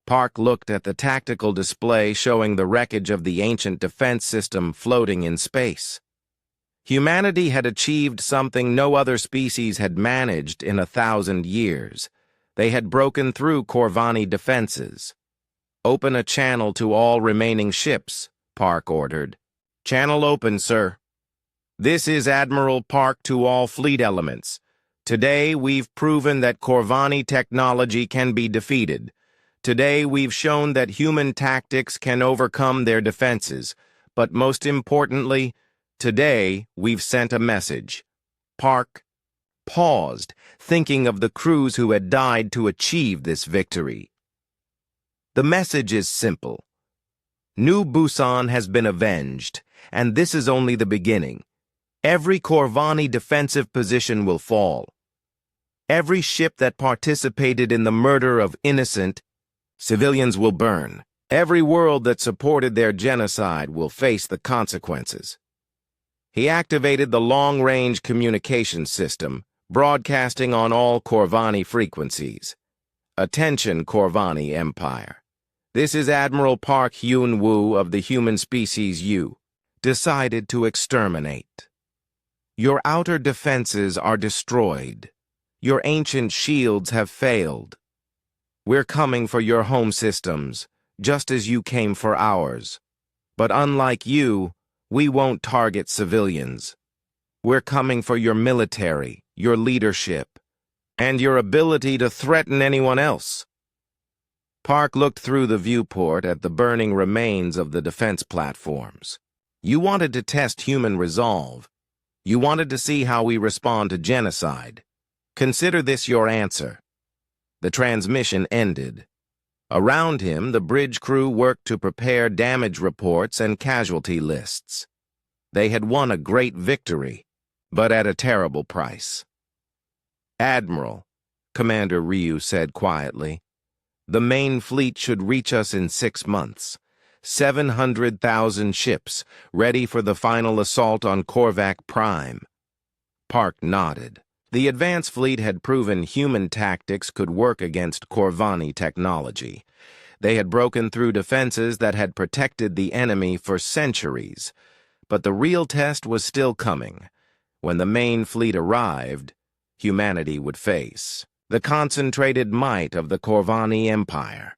Park looked at the tactical display showing the wreckage of the ancient defense system floating in space. Humanity had achieved something no other species had managed in 1,000 years. They had broken through Corvani defenses. "Open a channel to all remaining ships," Park ordered. "Channel open, sir." "This is Admiral Park to all fleet elements. Today we've proven that Corvani technology can be defeated. Today we've shown that human tactics can overcome their defenses. But most importantly, today we've sent a message." Park paused, thinking of the crews who had died to achieve this victory. "The message is simple. New Busan has been avenged, and this is only the beginning. Every Corvani defensive position will fall. Every ship that participated in the murder of innocent civilians will burn. Every world that supported their genocide will face the consequences." He activated the long-range communication system, broadcasting on all Corvani frequencies. "Attention, Corvani Empire. This is Admiral Park Hyun-woo of the human species U, decided to exterminate. Your outer defenses are destroyed. Your ancient shields have failed. We're coming for your home systems, just as you came for ours. But unlike you, We won't target civilians. We're coming for your military, your leadership, and your ability to threaten anyone else." Park looked through the viewport at the burning remains of the defense platforms. "You wanted to test human resolve. You wanted to see how we respond to genocide. Consider this your answer." The transmission ended. Around him, the bridge crew worked to prepare damage reports and casualty lists. They had won a great victory, but at a terrible price. "Admiral," Commander Ryu said quietly, "the main fleet should reach us in 6 months. 700,000 ships, ready for the final assault on Korvac Prime." Park nodded. The advance fleet had proven human tactics could work against Corvani technology. They had broken through defenses that had protected the enemy for centuries. But the real test was still coming. When the main fleet arrived, humanity would face the concentrated might of the Corvani Empire.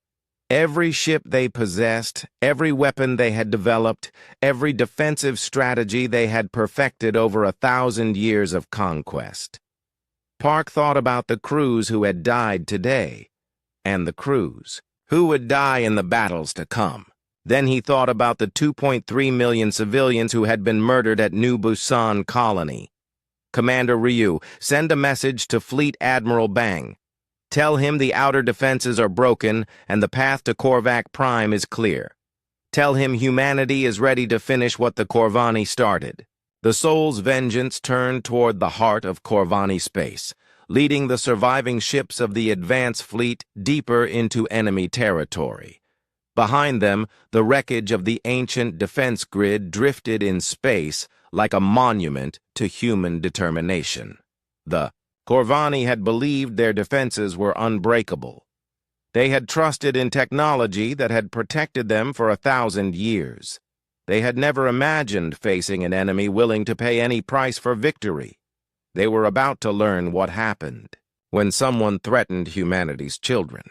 Every ship they possessed, every weapon they had developed, every defensive strategy they had perfected over 1,000 years of conquest. Park thought about the crews who had died today, and the crews who would die in the battles to come. Then he thought about the 2.3 million civilians who had been murdered at New Busan Colony. "Commander Ryu, send a message to Fleet Admiral Bang. Tell him the outer defenses are broken and the path to Korvac Prime is clear. Tell him humanity is ready to finish what the Corvani started." The Soul's vengeance turned toward the heart of Corvani space, leading the surviving ships of the advance fleet deeper into enemy territory. Behind them, the wreckage of the ancient defense grid drifted in space like a monument to human determination. The Corvani had believed their defenses were unbreakable. They had trusted in technology that had protected them for 1,000 years. They had never imagined facing an enemy willing to pay any price for victory. They were about to learn what happened when someone threatened humanity's children.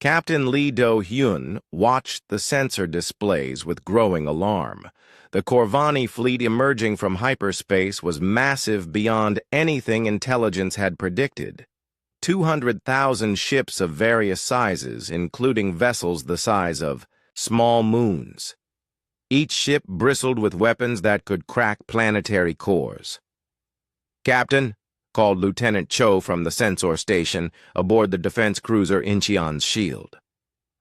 Captain Lee Do-hyun watched the sensor displays with growing alarm. The Corvani fleet emerging from hyperspace was massive beyond anything intelligence had predicted. 200,000 ships of various sizes, including vessels the size of small moons. Each ship bristled with weapons that could crack planetary cores. "Captain," called Lieutenant Cho from the sensor station aboard the defense cruiser Incheon's Shield.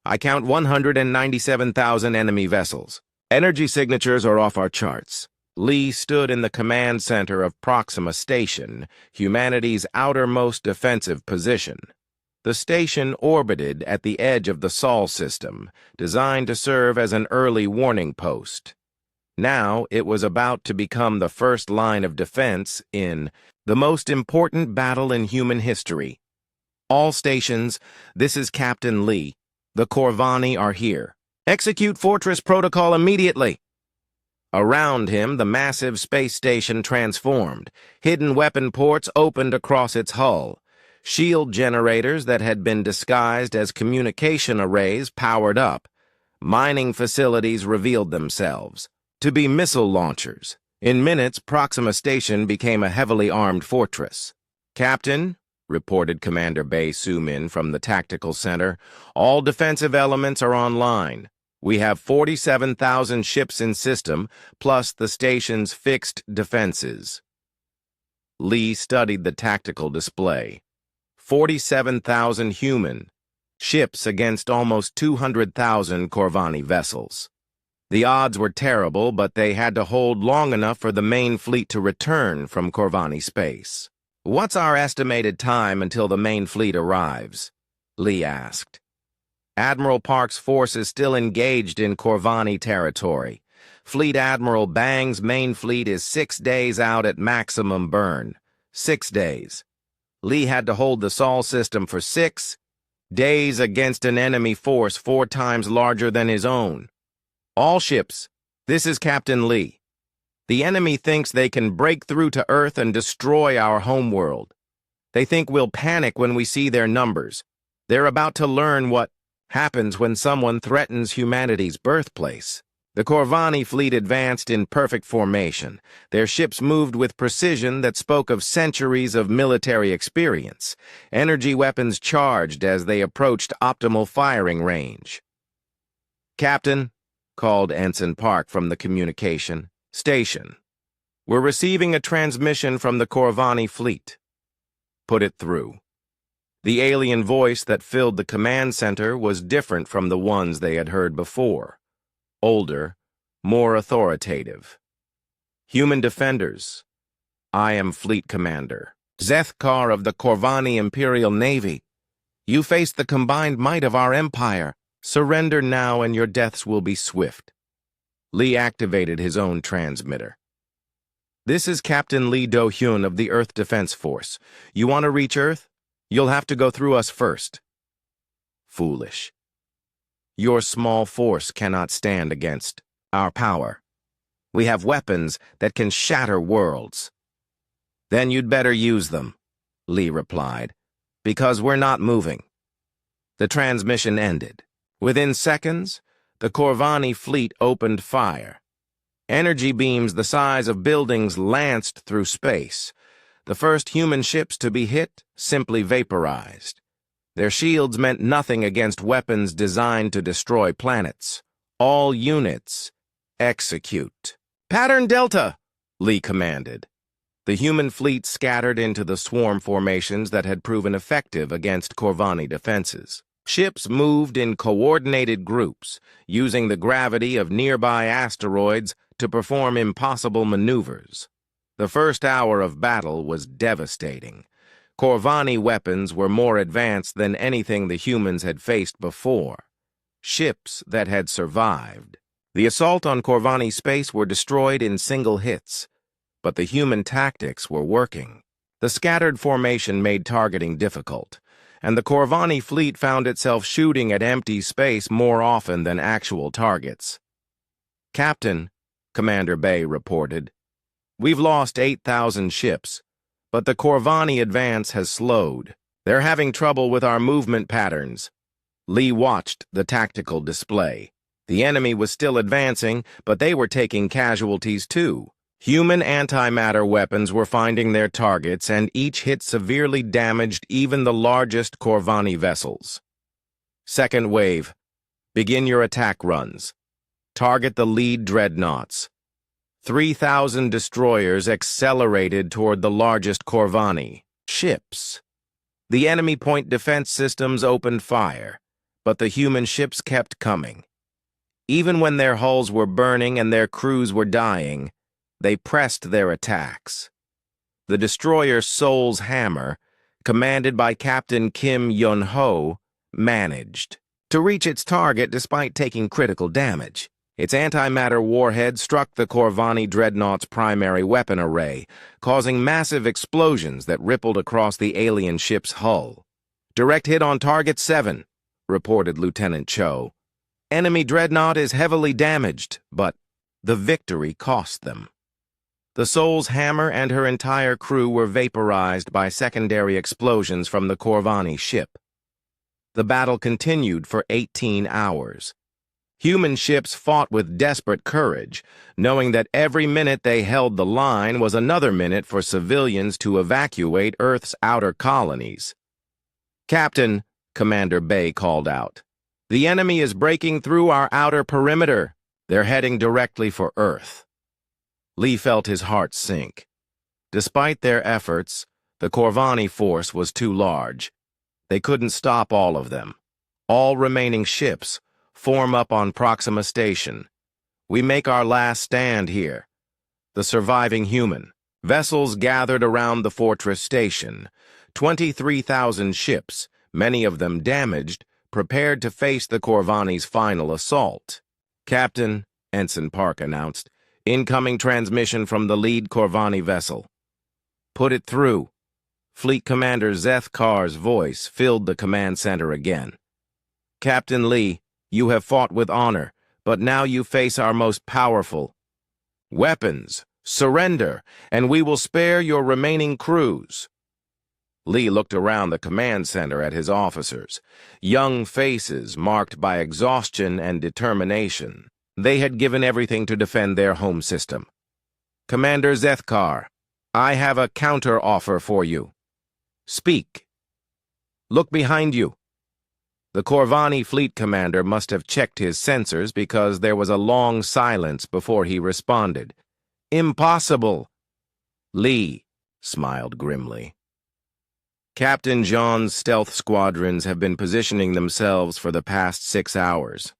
"I count 197,000 enemy vessels. Energy signatures are off our charts." Lee stood in the command center of Proxima Station, humanity's outermost defensive position. The station orbited at the edge of the Sol system, designed to serve as an early warning post. Now it was about to become the first line of defense in the most important battle in human history. "All stations, this is Captain Lee. The Corvani are here. Execute Fortress Protocol immediately." Around him, the massive space station transformed. Hidden weapon ports opened across its hull. Shield generators that had been disguised as communication arrays powered up. Mining facilities revealed themselves to be missile launchers. In minutes, Proxima Station became a heavily armed fortress. "Captain," reported Commander Bae Soo-min from the Tactical Center, "all defensive elements are online. We have 47,000 ships in system, plus the station's fixed defenses." Lee studied the tactical display. 47,000 human ships against almost 200,000 Corvani vessels. The odds were terrible, but they had to hold long enough for the main fleet to return from Corvani space. "What's our estimated time until the main fleet arrives?" Lee asked. "Admiral Park's force is still engaged in Corvani territory. Fleet Admiral Bang's main fleet is 6 days out at maximum burn. 6 days. Lee had to hold the Sol system for 6 days against an enemy force 4 times larger than his own. All ships, this is Captain Lee. The enemy thinks they can break through to Earth and destroy our homeworld. They think we'll panic when we see their numbers. They're about to learn what happens when someone threatens humanity's birthplace." The Corvani fleet advanced in perfect formation. Their ships moved with precision that spoke of centuries of military experience. Energy weapons charged as they approached optimal firing range. "Captain," called Ensign Park from the communication station. "We're receiving a transmission from the Corvani fleet." "Put it through." The alien voice that filled the command center was different from the ones they had heard before. Older, more authoritative. "Human defenders, I am Fleet Commander Zethkar of the Corvani Imperial Navy. You face the combined might of our empire. Surrender now and your deaths will be swift." Lee activated his own transmitter. "This is Captain Lee Do-hyun of the Earth Defense Force. You want to reach Earth? You'll have to go through us first." "Foolish. Your small force cannot stand against our power. We have weapons that can shatter worlds." "Then you'd better use them," Lee replied, "because we're not moving." The transmission ended. Within seconds, the Corvani fleet opened fire. Energy beams the size of buildings lanced through space. The first human ships to be hit simply vaporized. Their shields meant nothing against weapons designed to destroy planets. All units, execute. "Pattern Delta," Lee commanded. The human fleet scattered into the swarm formations that had proven effective against Corvani defenses. Ships moved in coordinated groups, using the gravity of nearby asteroids to perform impossible maneuvers. The first hour of battle was devastating. Corvani weapons were more advanced than anything the humans had faced before. Ships that had survived. The assault on Corvani space were destroyed in single hits, but the human tactics were working. The scattered formation made targeting difficult, and the Corvani fleet found itself shooting at empty space more often than actual targets. "Captain," Commander Bay reported, "we've lost 8,000 ships. But the Corvani advance has slowed. They're having trouble with our movement patterns." Lee watched the tactical display. The enemy was still advancing, but they were taking casualties too. Human antimatter weapons were finding their targets, and each hit severely damaged even the largest Corvani vessels. "Second wave. Begin your attack runs. Target the lead dreadnoughts." 3,000 destroyers accelerated toward the largest Corvani ships. The enemy point defense systems opened fire, but the human ships kept coming. Even when their hulls were burning and their crews were dying, they pressed their attacks. The destroyer Soul's Hammer, commanded by Captain Kim Yun-ho, managed to reach its target despite taking critical damage. Its antimatter warhead struck the Corvani dreadnought's primary weapon array, causing massive explosions that rippled across the alien ship's hull. "Direct hit on target 7, reported Lieutenant Cho. "Enemy dreadnought is heavily damaged, but the victory cost them." The Soul's Hammer and her entire crew were vaporized by secondary explosions from the Corvani ship. The battle continued for 18 hours. Human ships fought with desperate courage, knowing that every minute they held the line was another minute for civilians to evacuate Earth's outer colonies. "Captain," Commander Bay called out, "the enemy is breaking through our outer perimeter. They're heading directly for Earth." Lee felt his heart sink. Despite their efforts, the Corvani force was too large. They couldn't stop all of them. All remaining ships form up on Proxima Station. "We make our last stand here." The surviving human vessels gathered around the fortress station. 23,000 ships, many of them damaged, prepared to face the Corvani's final assault. "Captain," Ensign Park announced, "incoming transmission from the lead Corvani vessel." "Put it through." Fleet Commander Zethkar's voice filled the command center again. "Captain Lee, you have fought with honor, but now you face our most powerful weapons. Surrender, and we will spare your remaining crews." Lee looked around the command center at his officers, young faces marked by exhaustion and determination. They had given everything to defend their home system. "Commander Zethkar, I have a counter-offer for you. Speak. Look behind you." The Corvani fleet commander must have checked his sensors because there was a long silence before he responded. "Impossible." Lee smiled grimly. "Captain John's stealth squadrons have been positioning themselves for the past 6 hours.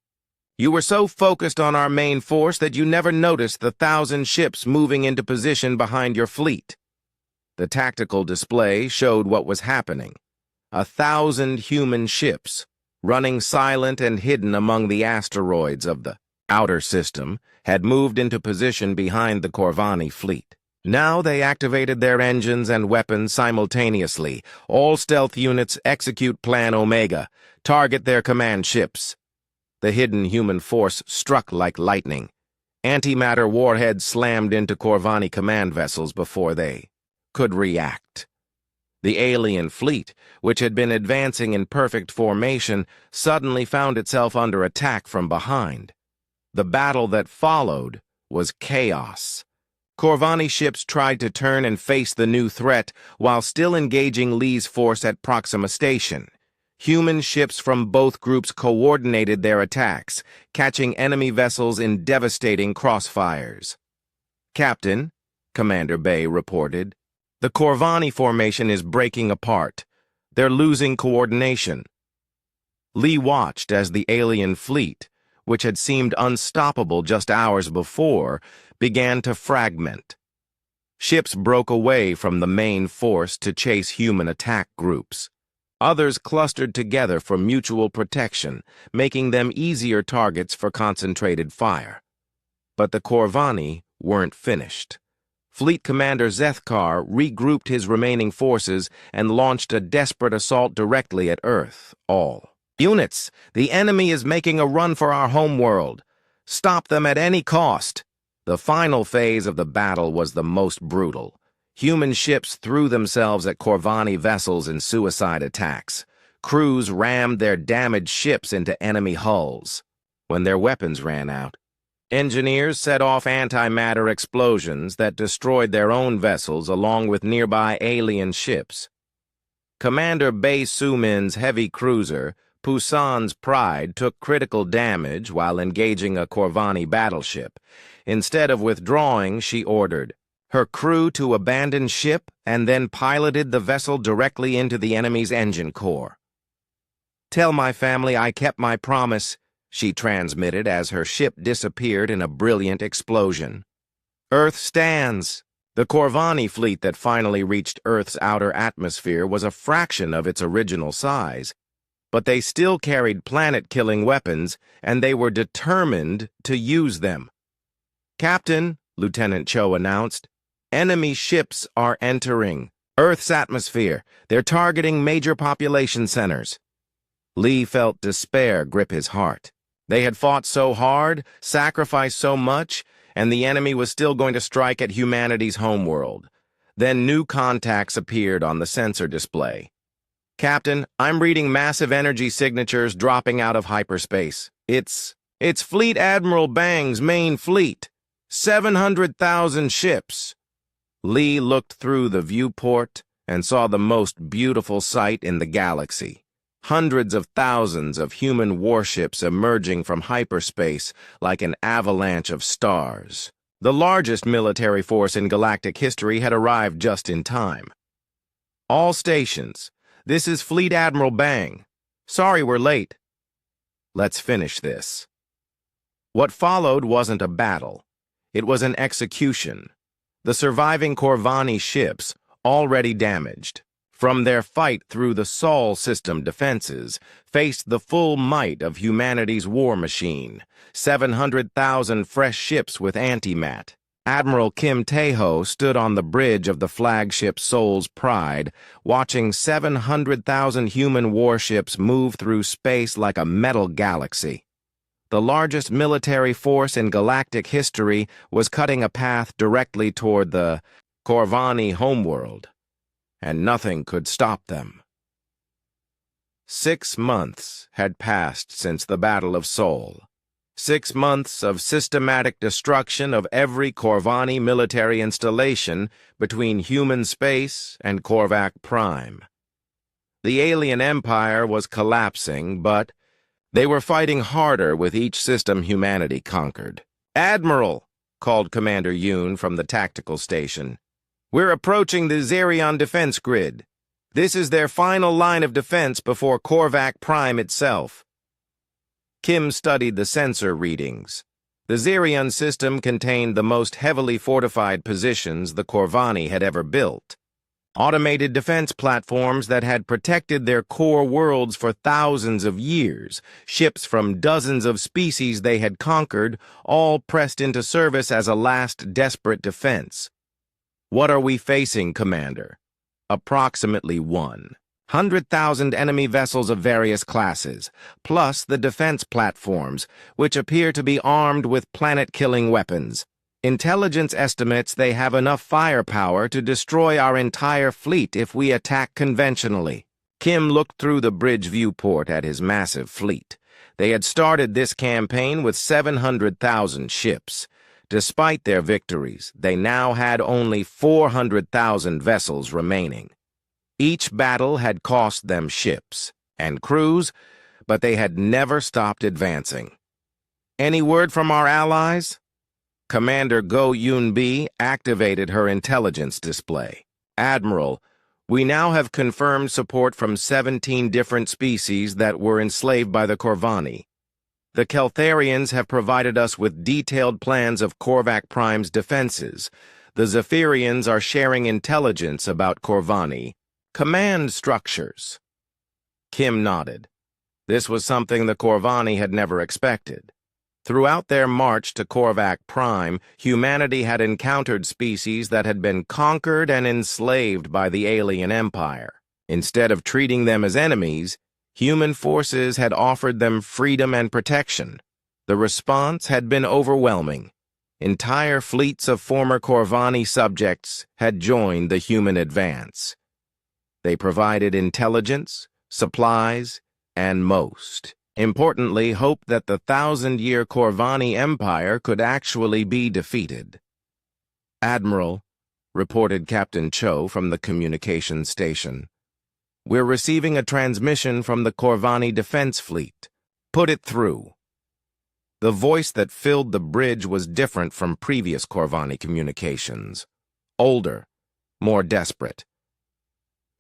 You were so focused on our main force that you never noticed the 1,000 ships moving into position behind your fleet." The tactical display showed what was happening. 1,000 human ships, running silent and hidden among the asteroids of the outer system, had moved into position behind the Corvani fleet. Now they activated their engines and weapons simultaneously. All stealth units execute Plan Omega. Target their command ships. The hidden human force struck like lightning. Antimatter warheads slammed into Corvani command vessels before they could react. The alien fleet, which had been advancing in perfect formation, suddenly found itself under attack from behind. The battle that followed was chaos. Corvani ships tried to turn and face the new threat while still engaging Lee's force at Proxima Station. Human ships from both groups coordinated their attacks, catching enemy vessels in devastating crossfires. "Captain," Commander Bay reported, "the Corvani formation is breaking apart. They're losing coordination." Lee watched as the alien fleet, which had seemed unstoppable just hours before, began to fragment. Ships broke away from the main force to chase human attack groups. Others clustered together for mutual protection, making them easier targets for concentrated fire. But the Corvani weren't finished. Fleet Commander Zethkar regrouped his remaining forces and launched a desperate assault directly at Earth. "All units, the enemy is making a run for our homeworld. Stop them at any cost." The final phase of the battle was the most brutal. Human ships threw themselves at Corvani vessels in suicide attacks. Crews rammed their damaged ships into enemy hulls. When their weapons ran out, engineers set off antimatter explosions that destroyed their own vessels along with nearby alien ships. Commander Bay Sumin's heavy cruiser, Pusan's Pride, took critical damage while engaging a Corvani battleship. Instead of withdrawing, she ordered her crew to abandon ship and then piloted the vessel directly into the enemy's engine core. "Tell my family I kept my promise," she transmitted as her ship disappeared in a brilliant explosion. "Earth stands." The Corvani fleet that finally reached Earth's outer atmosphere was a fraction of its original size, but they still carried planet-killing weapons, and they were determined to use them. "Captain," Lieutenant Cho announced, "enemy ships are entering Earth's atmosphere. They're targeting major population centers." Lee felt despair grip his heart. They had fought so hard, sacrificed so much, and the enemy was still going to strike at humanity's homeworld. Then new contacts appeared on the sensor display. "Captain, I'm reading massive energy signatures dropping out of hyperspace. It's Fleet Admiral Bang's main fleet. 700,000 ships." Lee looked through the viewport and saw the most beautiful sight in the galaxy. Hundreds of thousands of human warships emerging from hyperspace like an avalanche of stars. The largest military force in galactic history had arrived just in time. "All stations, this is Fleet Admiral Bang. Sorry we're late. Let's finish this." What followed wasn't a battle. It was an execution. The surviving Corvani ships, already damaged from their fight through the Sol system defenses, faced the full might of humanity's war machine. 700,000 fresh ships with antimat. Admiral Kim Tae-ho stood on the bridge of the flagship Sol's Pride, watching 700,000 human warships move through space like a metal galaxy. The largest military force in galactic history was cutting a path directly toward the Corvani homeworld, and nothing could stop them. 6 months had passed since the Battle of Sol. 6 months of systematic destruction of every Corvani military installation between human space and Korvac Prime. The alien empire was collapsing, but they were fighting harder with each system humanity conquered. "Admiral," called Commander Yoon from the tactical station, "we're approaching the Zerion defense grid. This is their final line of defense before Korvac Prime itself." Kim studied the sensor readings. The Zerion system contained the most heavily fortified positions the Corvani had ever built. Automated defense platforms that had protected their core worlds for thousands of years, ships from dozens of species they had conquered, all pressed into service as a last desperate defense. "What are we facing, Commander?" "Approximately 100,000 enemy vessels of various classes, plus the defense platforms, which appear to be armed with planet-killing weapons. Intelligence estimates they have enough firepower to destroy our entire fleet if we attack conventionally." Kim looked through the bridge viewport at his massive fleet. They had started this campaign with 700,000 ships. Despite their victories, they now had only 400,000 vessels remaining. Each battle had cost them ships and crews, but they had never stopped advancing. "Any word from our allies?" Commander Go Yoon-bi activated her intelligence display. "Admiral, we now have confirmed support from 17 different species that were enslaved by the Corvani. The Keltharians have provided us with detailed plans of Korvac Prime's defenses. The Zephyrians are sharing intelligence about Corvani command structures." Kim nodded. This was something the Corvani had never expected. Throughout their march to Korvac Prime, humanity had encountered species that had been conquered and enslaved by the alien empire. Instead of treating them as enemies, human forces had offered them freedom and protection. The response had been overwhelming. Entire fleets of former Corvani subjects had joined the human advance. They provided intelligence, supplies, and most importantly, hoped that the 1,000-year Corvani Empire could actually be defeated. "Admiral," reported Captain Cho from the communications station, "we're receiving a transmission from the Corvani Defense Fleet. Put it through." The voice that filled the bridge was different from previous Corvani communications. Older, more desperate.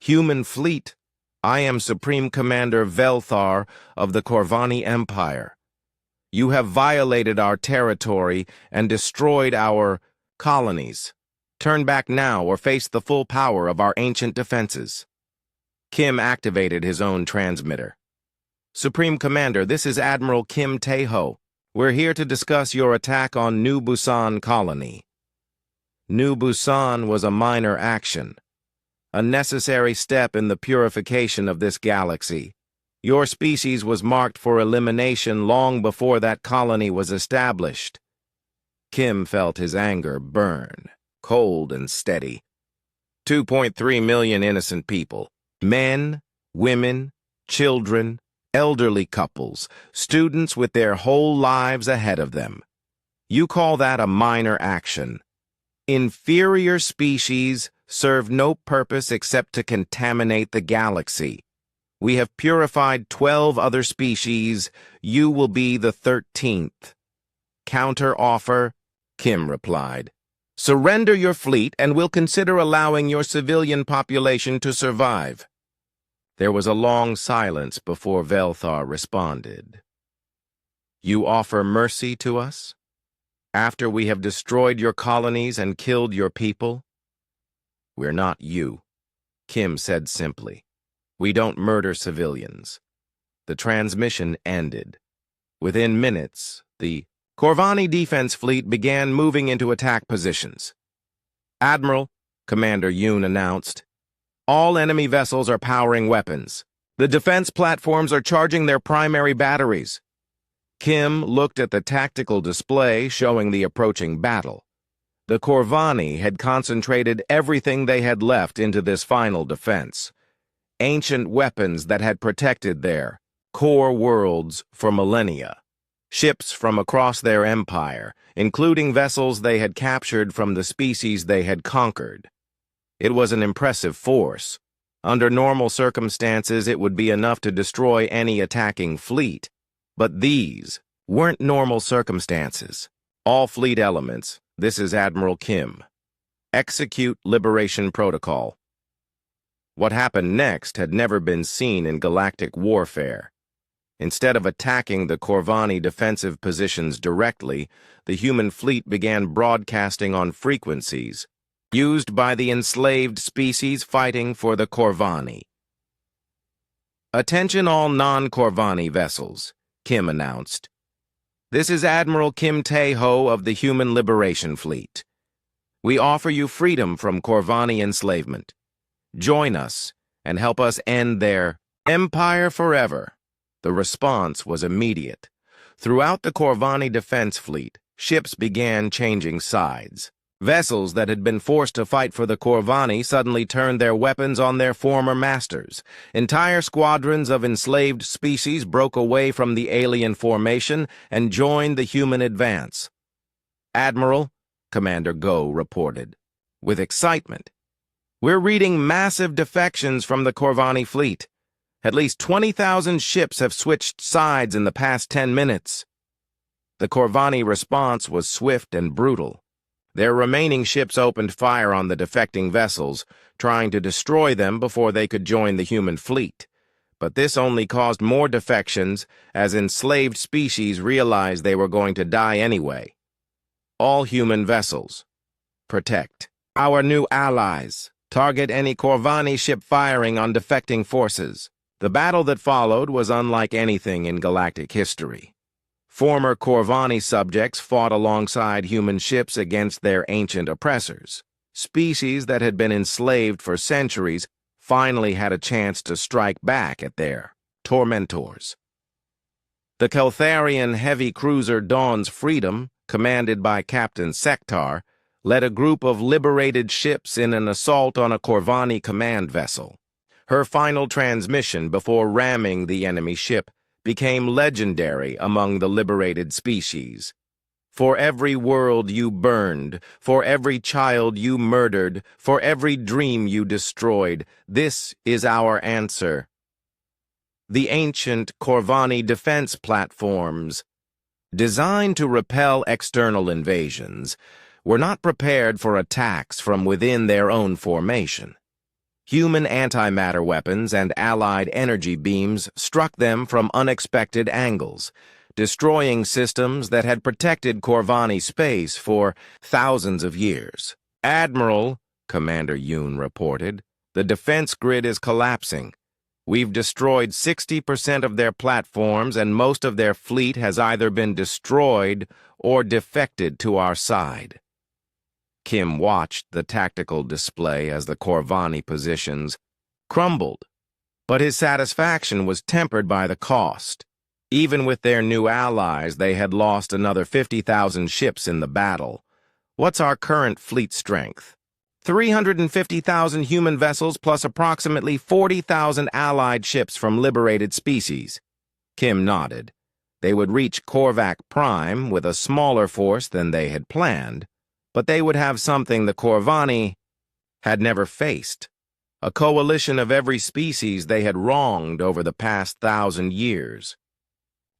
"Human fleet, I am Supreme Commander Velthar of the Corvani Empire. You have violated our territory and destroyed our colonies. Turn back now or face the full power of our ancient defenses." Kim activated his own transmitter. "Supreme Commander, this is Admiral Kim Tae-ho. We're here to discuss your attack on New Busan Colony." New Busan was a minor action, a necessary step in the purification of this galaxy. Your species was marked for elimination long before that colony was established. Kim felt his anger burn, cold and steady. 2.3 million innocent people. Men, women, children, elderly couples, students with their whole lives ahead of them. You call that a minor action. Inferior species serve no purpose except to contaminate the galaxy. We have purified 12 other species. You will be the 13th. Counter offer, Kim replied. Surrender your fleet and we'll consider allowing your civilian population to survive. There was a long silence before Velthar responded. You offer mercy to us? After we have destroyed your colonies and killed your people? We're not you, Kim said simply. We don't murder civilians. The transmission ended. Within minutes, the Corvani defense fleet began moving into attack positions. Admiral, Commander Yoon announced, all enemy vessels are powering weapons. The defense platforms are charging their primary batteries. Kim looked at the tactical display showing the approaching battle. The Corvani had concentrated everything they had left into this final defense. Ancient weapons that had protected their core worlds for millennia. ships from across their empire, including vessels they had captured from the species they had conquered. It was an impressive force. Under normal circumstances, it would be enough to destroy any attacking fleet. But these weren't normal circumstances. All fleet elements, this is Admiral Kim. Execute Liberation Protocol. What happened next had never been seen in galactic warfare. Instead of attacking the Corvani defensive positions directly, the human fleet began broadcasting on frequencies used by the enslaved species fighting for the Corvani. "Attention all non-Corvani vessels," Kim announced. "This is Admiral Kim Tae-ho of the Human Liberation Fleet. We offer you freedom from Corvani enslavement. Join us and help us end their empire forever." The response was immediate. Throughout the Corvani defense fleet, ships began changing sides. Vessels that had been forced to fight for the Corvani suddenly turned their weapons on their former masters. Entire squadrons of enslaved species broke away from the alien formation and joined the human advance. "Admiral," Commander Go reported, with excitement, "we're reading massive defections from the Corvani fleet. At least 20,000 ships have switched sides in the past 10 minutes. The Corvani response was swift and brutal. Their remaining ships opened fire on the defecting vessels, trying to destroy them before they could join the human fleet. But this only caused more defections as enslaved species realized they were going to die anyway. All human vessels. Protect our new allies. Target any Corvani ship firing on defecting forces." The battle that followed was unlike anything in galactic history. Former Corvani subjects fought alongside human ships against their ancient oppressors. Species that had been enslaved for centuries finally had a chance to strike back at their tormentors. The Keltharian heavy cruiser Dawn's Freedom, commanded by Captain Sektar, led a group of liberated ships in an assault on a Corvani command vessel. Her final transmission before ramming the enemy ship became legendary among the liberated species. "For every world you burned, for every child you murdered, for every dream you destroyed, this is our answer." The ancient Corvani defense platforms, designed to repel external invasions, were not prepared for attacks from within their own formation. Human antimatter weapons and allied energy beams struck them from unexpected angles, destroying systems that had protected Corvani space for thousands of years. "Admiral," Commander Yoon reported, "the defense grid is collapsing. We've destroyed 60% of their platforms and most of their fleet has either been destroyed or defected to our side." Kim watched the tactical display as the Corvani positions crumbled, but his satisfaction was tempered by the cost. Even with their new allies, they had lost another 50,000 ships in the battle. "What's our current fleet strength?" 350,000 human vessels plus approximately 40,000 allied ships from liberated species. Kim nodded. They would reach Korvac Prime with a smaller force than they had planned, but they would have something the Corvani had never faced, a coalition of every species they had wronged over the past 1,000 years.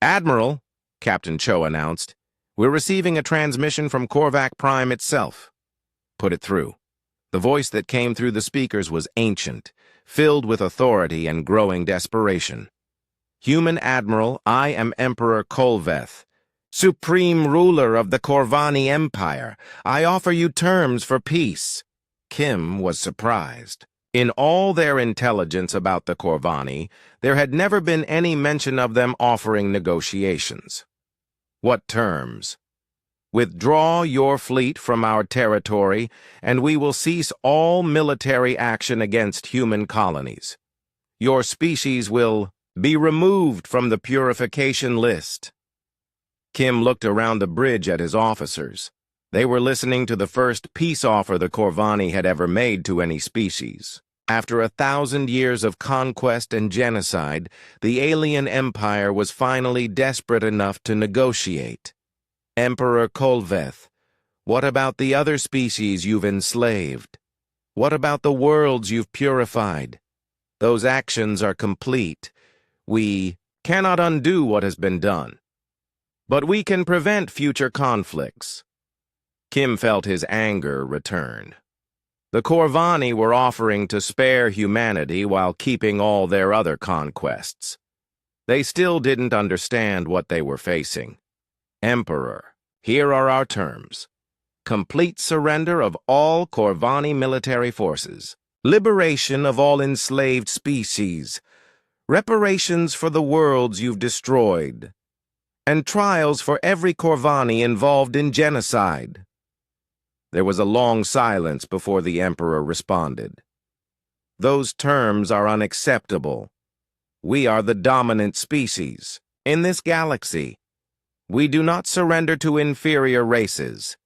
"Admiral," Captain Cho announced, "we're receiving a transmission from Korvac Prime itself." "Put it through." The voice that came through the speakers was ancient, filled with authority and growing desperation. "Human Admiral, I am Emperor Kolveth, Supreme Ruler of the Corvani Empire. I offer you terms for peace." Kim was surprised. In all their intelligence about the Corvani, there had never been any mention of them offering negotiations. "What terms?" "Withdraw your fleet from our territory, and we will cease all military action against human colonies. Your species will be removed from the purification list." Kim looked around the bridge at his officers. They were listening to the first peace offer the Corvani had ever made to any species. After 1,000 years of conquest and genocide, the alien empire was finally desperate enough to negotiate. Emperor Kolveth, what about the other species you've enslaved? What about the worlds you've purified? Those actions are complete. We cannot undo what has been done. But we can prevent future conflicts. Kim felt his anger return. The Corvani were offering to spare humanity while keeping all their other conquests. They still didn't understand what they were facing. Emperor, here are our terms. Complete surrender of all Corvani military forces. Liberation of all enslaved species. Reparations for the worlds you've destroyed. And trials for every Corvani involved in genocide. There was a long silence before the Emperor responded. Those terms are unacceptable. We are the dominant species. In this galaxy, we do not surrender to inferior races.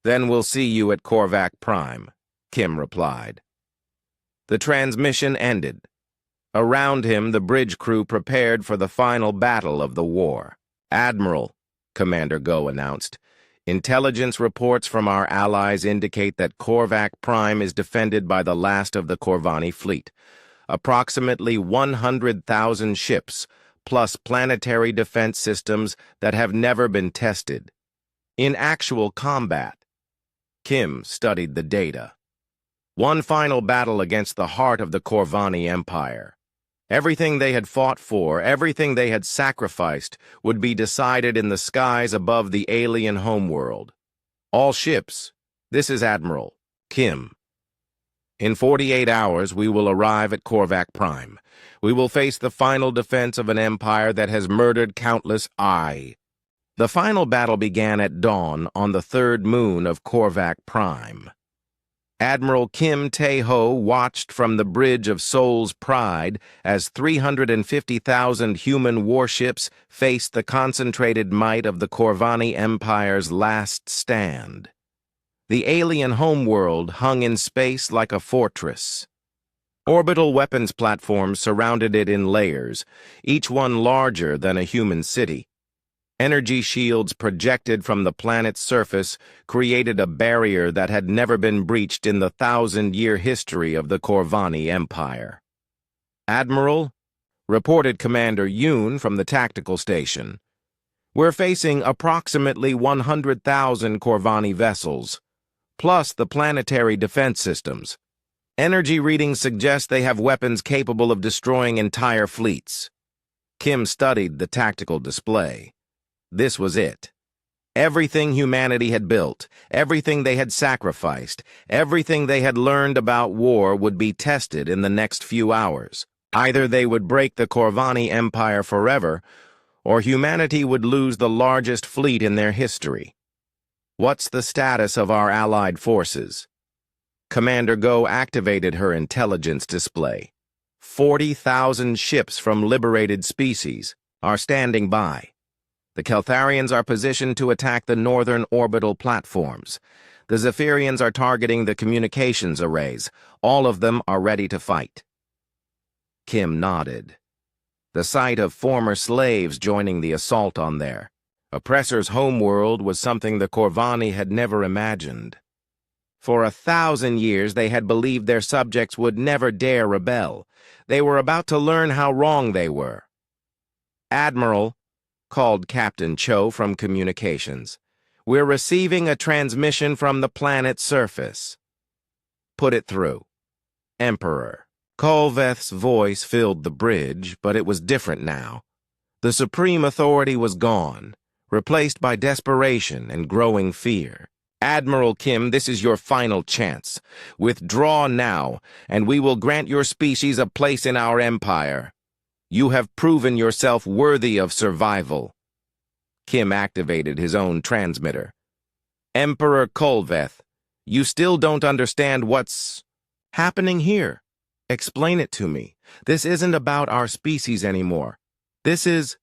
Then we'll see you at Korvac Prime, Kim replied. The transmission ended. Around him, the bridge crew prepared for the final battle of the war. Admiral, Commander Go announced, intelligence reports from our allies indicate that Korvac Prime is defended by the last of the Corvani fleet. Approximately 100,000 ships, plus planetary defense systems that have never been tested. In actual combat, Kim studied the data. One final battle against the heart of the Corvani Empire. Everything they had fought for, everything they had sacrificed, would be decided in the skies above the alien homeworld. All ships, this is Admiral Kim. In 48 hours, we will arrive at Korvac Prime. We will face the final defense of an empire that has murdered countless The final battle began at dawn on the third moon of Korvac Prime. Admiral Kim Tae-ho watched from the bridge of Seoul's Pride as 350,000 human warships faced the concentrated might of the Corvani Empire's last stand. The alien homeworld hung in space like a fortress. Orbital weapons platforms surrounded it in layers, each one larger than a human city. Energy shields projected from the planet's surface created a barrier that had never been breached in the 1,000-year history of the Corvani Empire. Admiral, reported Commander Yoon from the tactical station, we're facing approximately 100,000 Corvani vessels, plus the planetary defense systems. Energy readings suggest they have weapons capable of destroying entire fleets. Kim studied the tactical display. This was it. Everything humanity had built, everything they had sacrificed, everything they had learned about war would be tested in the next few hours. Either they would break the Corvani Empire forever, or humanity would lose the largest fleet in their history. What's the status of our allied forces? Commander Go activated her intelligence display. 40,000 ships from liberated species are standing by. The Keltharians are positioned to attack the northern orbital platforms. The Zephyrians are targeting the communications arrays. All of them are ready to fight. Kim nodded. The sight of former slaves joining the assault on their oppressor's homeworld was something the Corvani had never imagined. For 1,000 years they had believed their subjects would never dare rebel. They were about to learn how wrong they were. Admiral, called Captain Cho from communications, we're receiving a transmission from the planet's surface. Put it through. Emperor. Kolveth's voice filled the bridge, but it was different now. The supreme authority was gone, replaced by desperation and growing fear. Admiral Kim, this is your final chance. Withdraw now, and we will grant your species a place in our empire. You have proven yourself worthy of survival. Kim activated his own transmitter. Emperor Kolveth, you still don't understand what's happening here. Explain it to me. This isn't about our species anymore. This is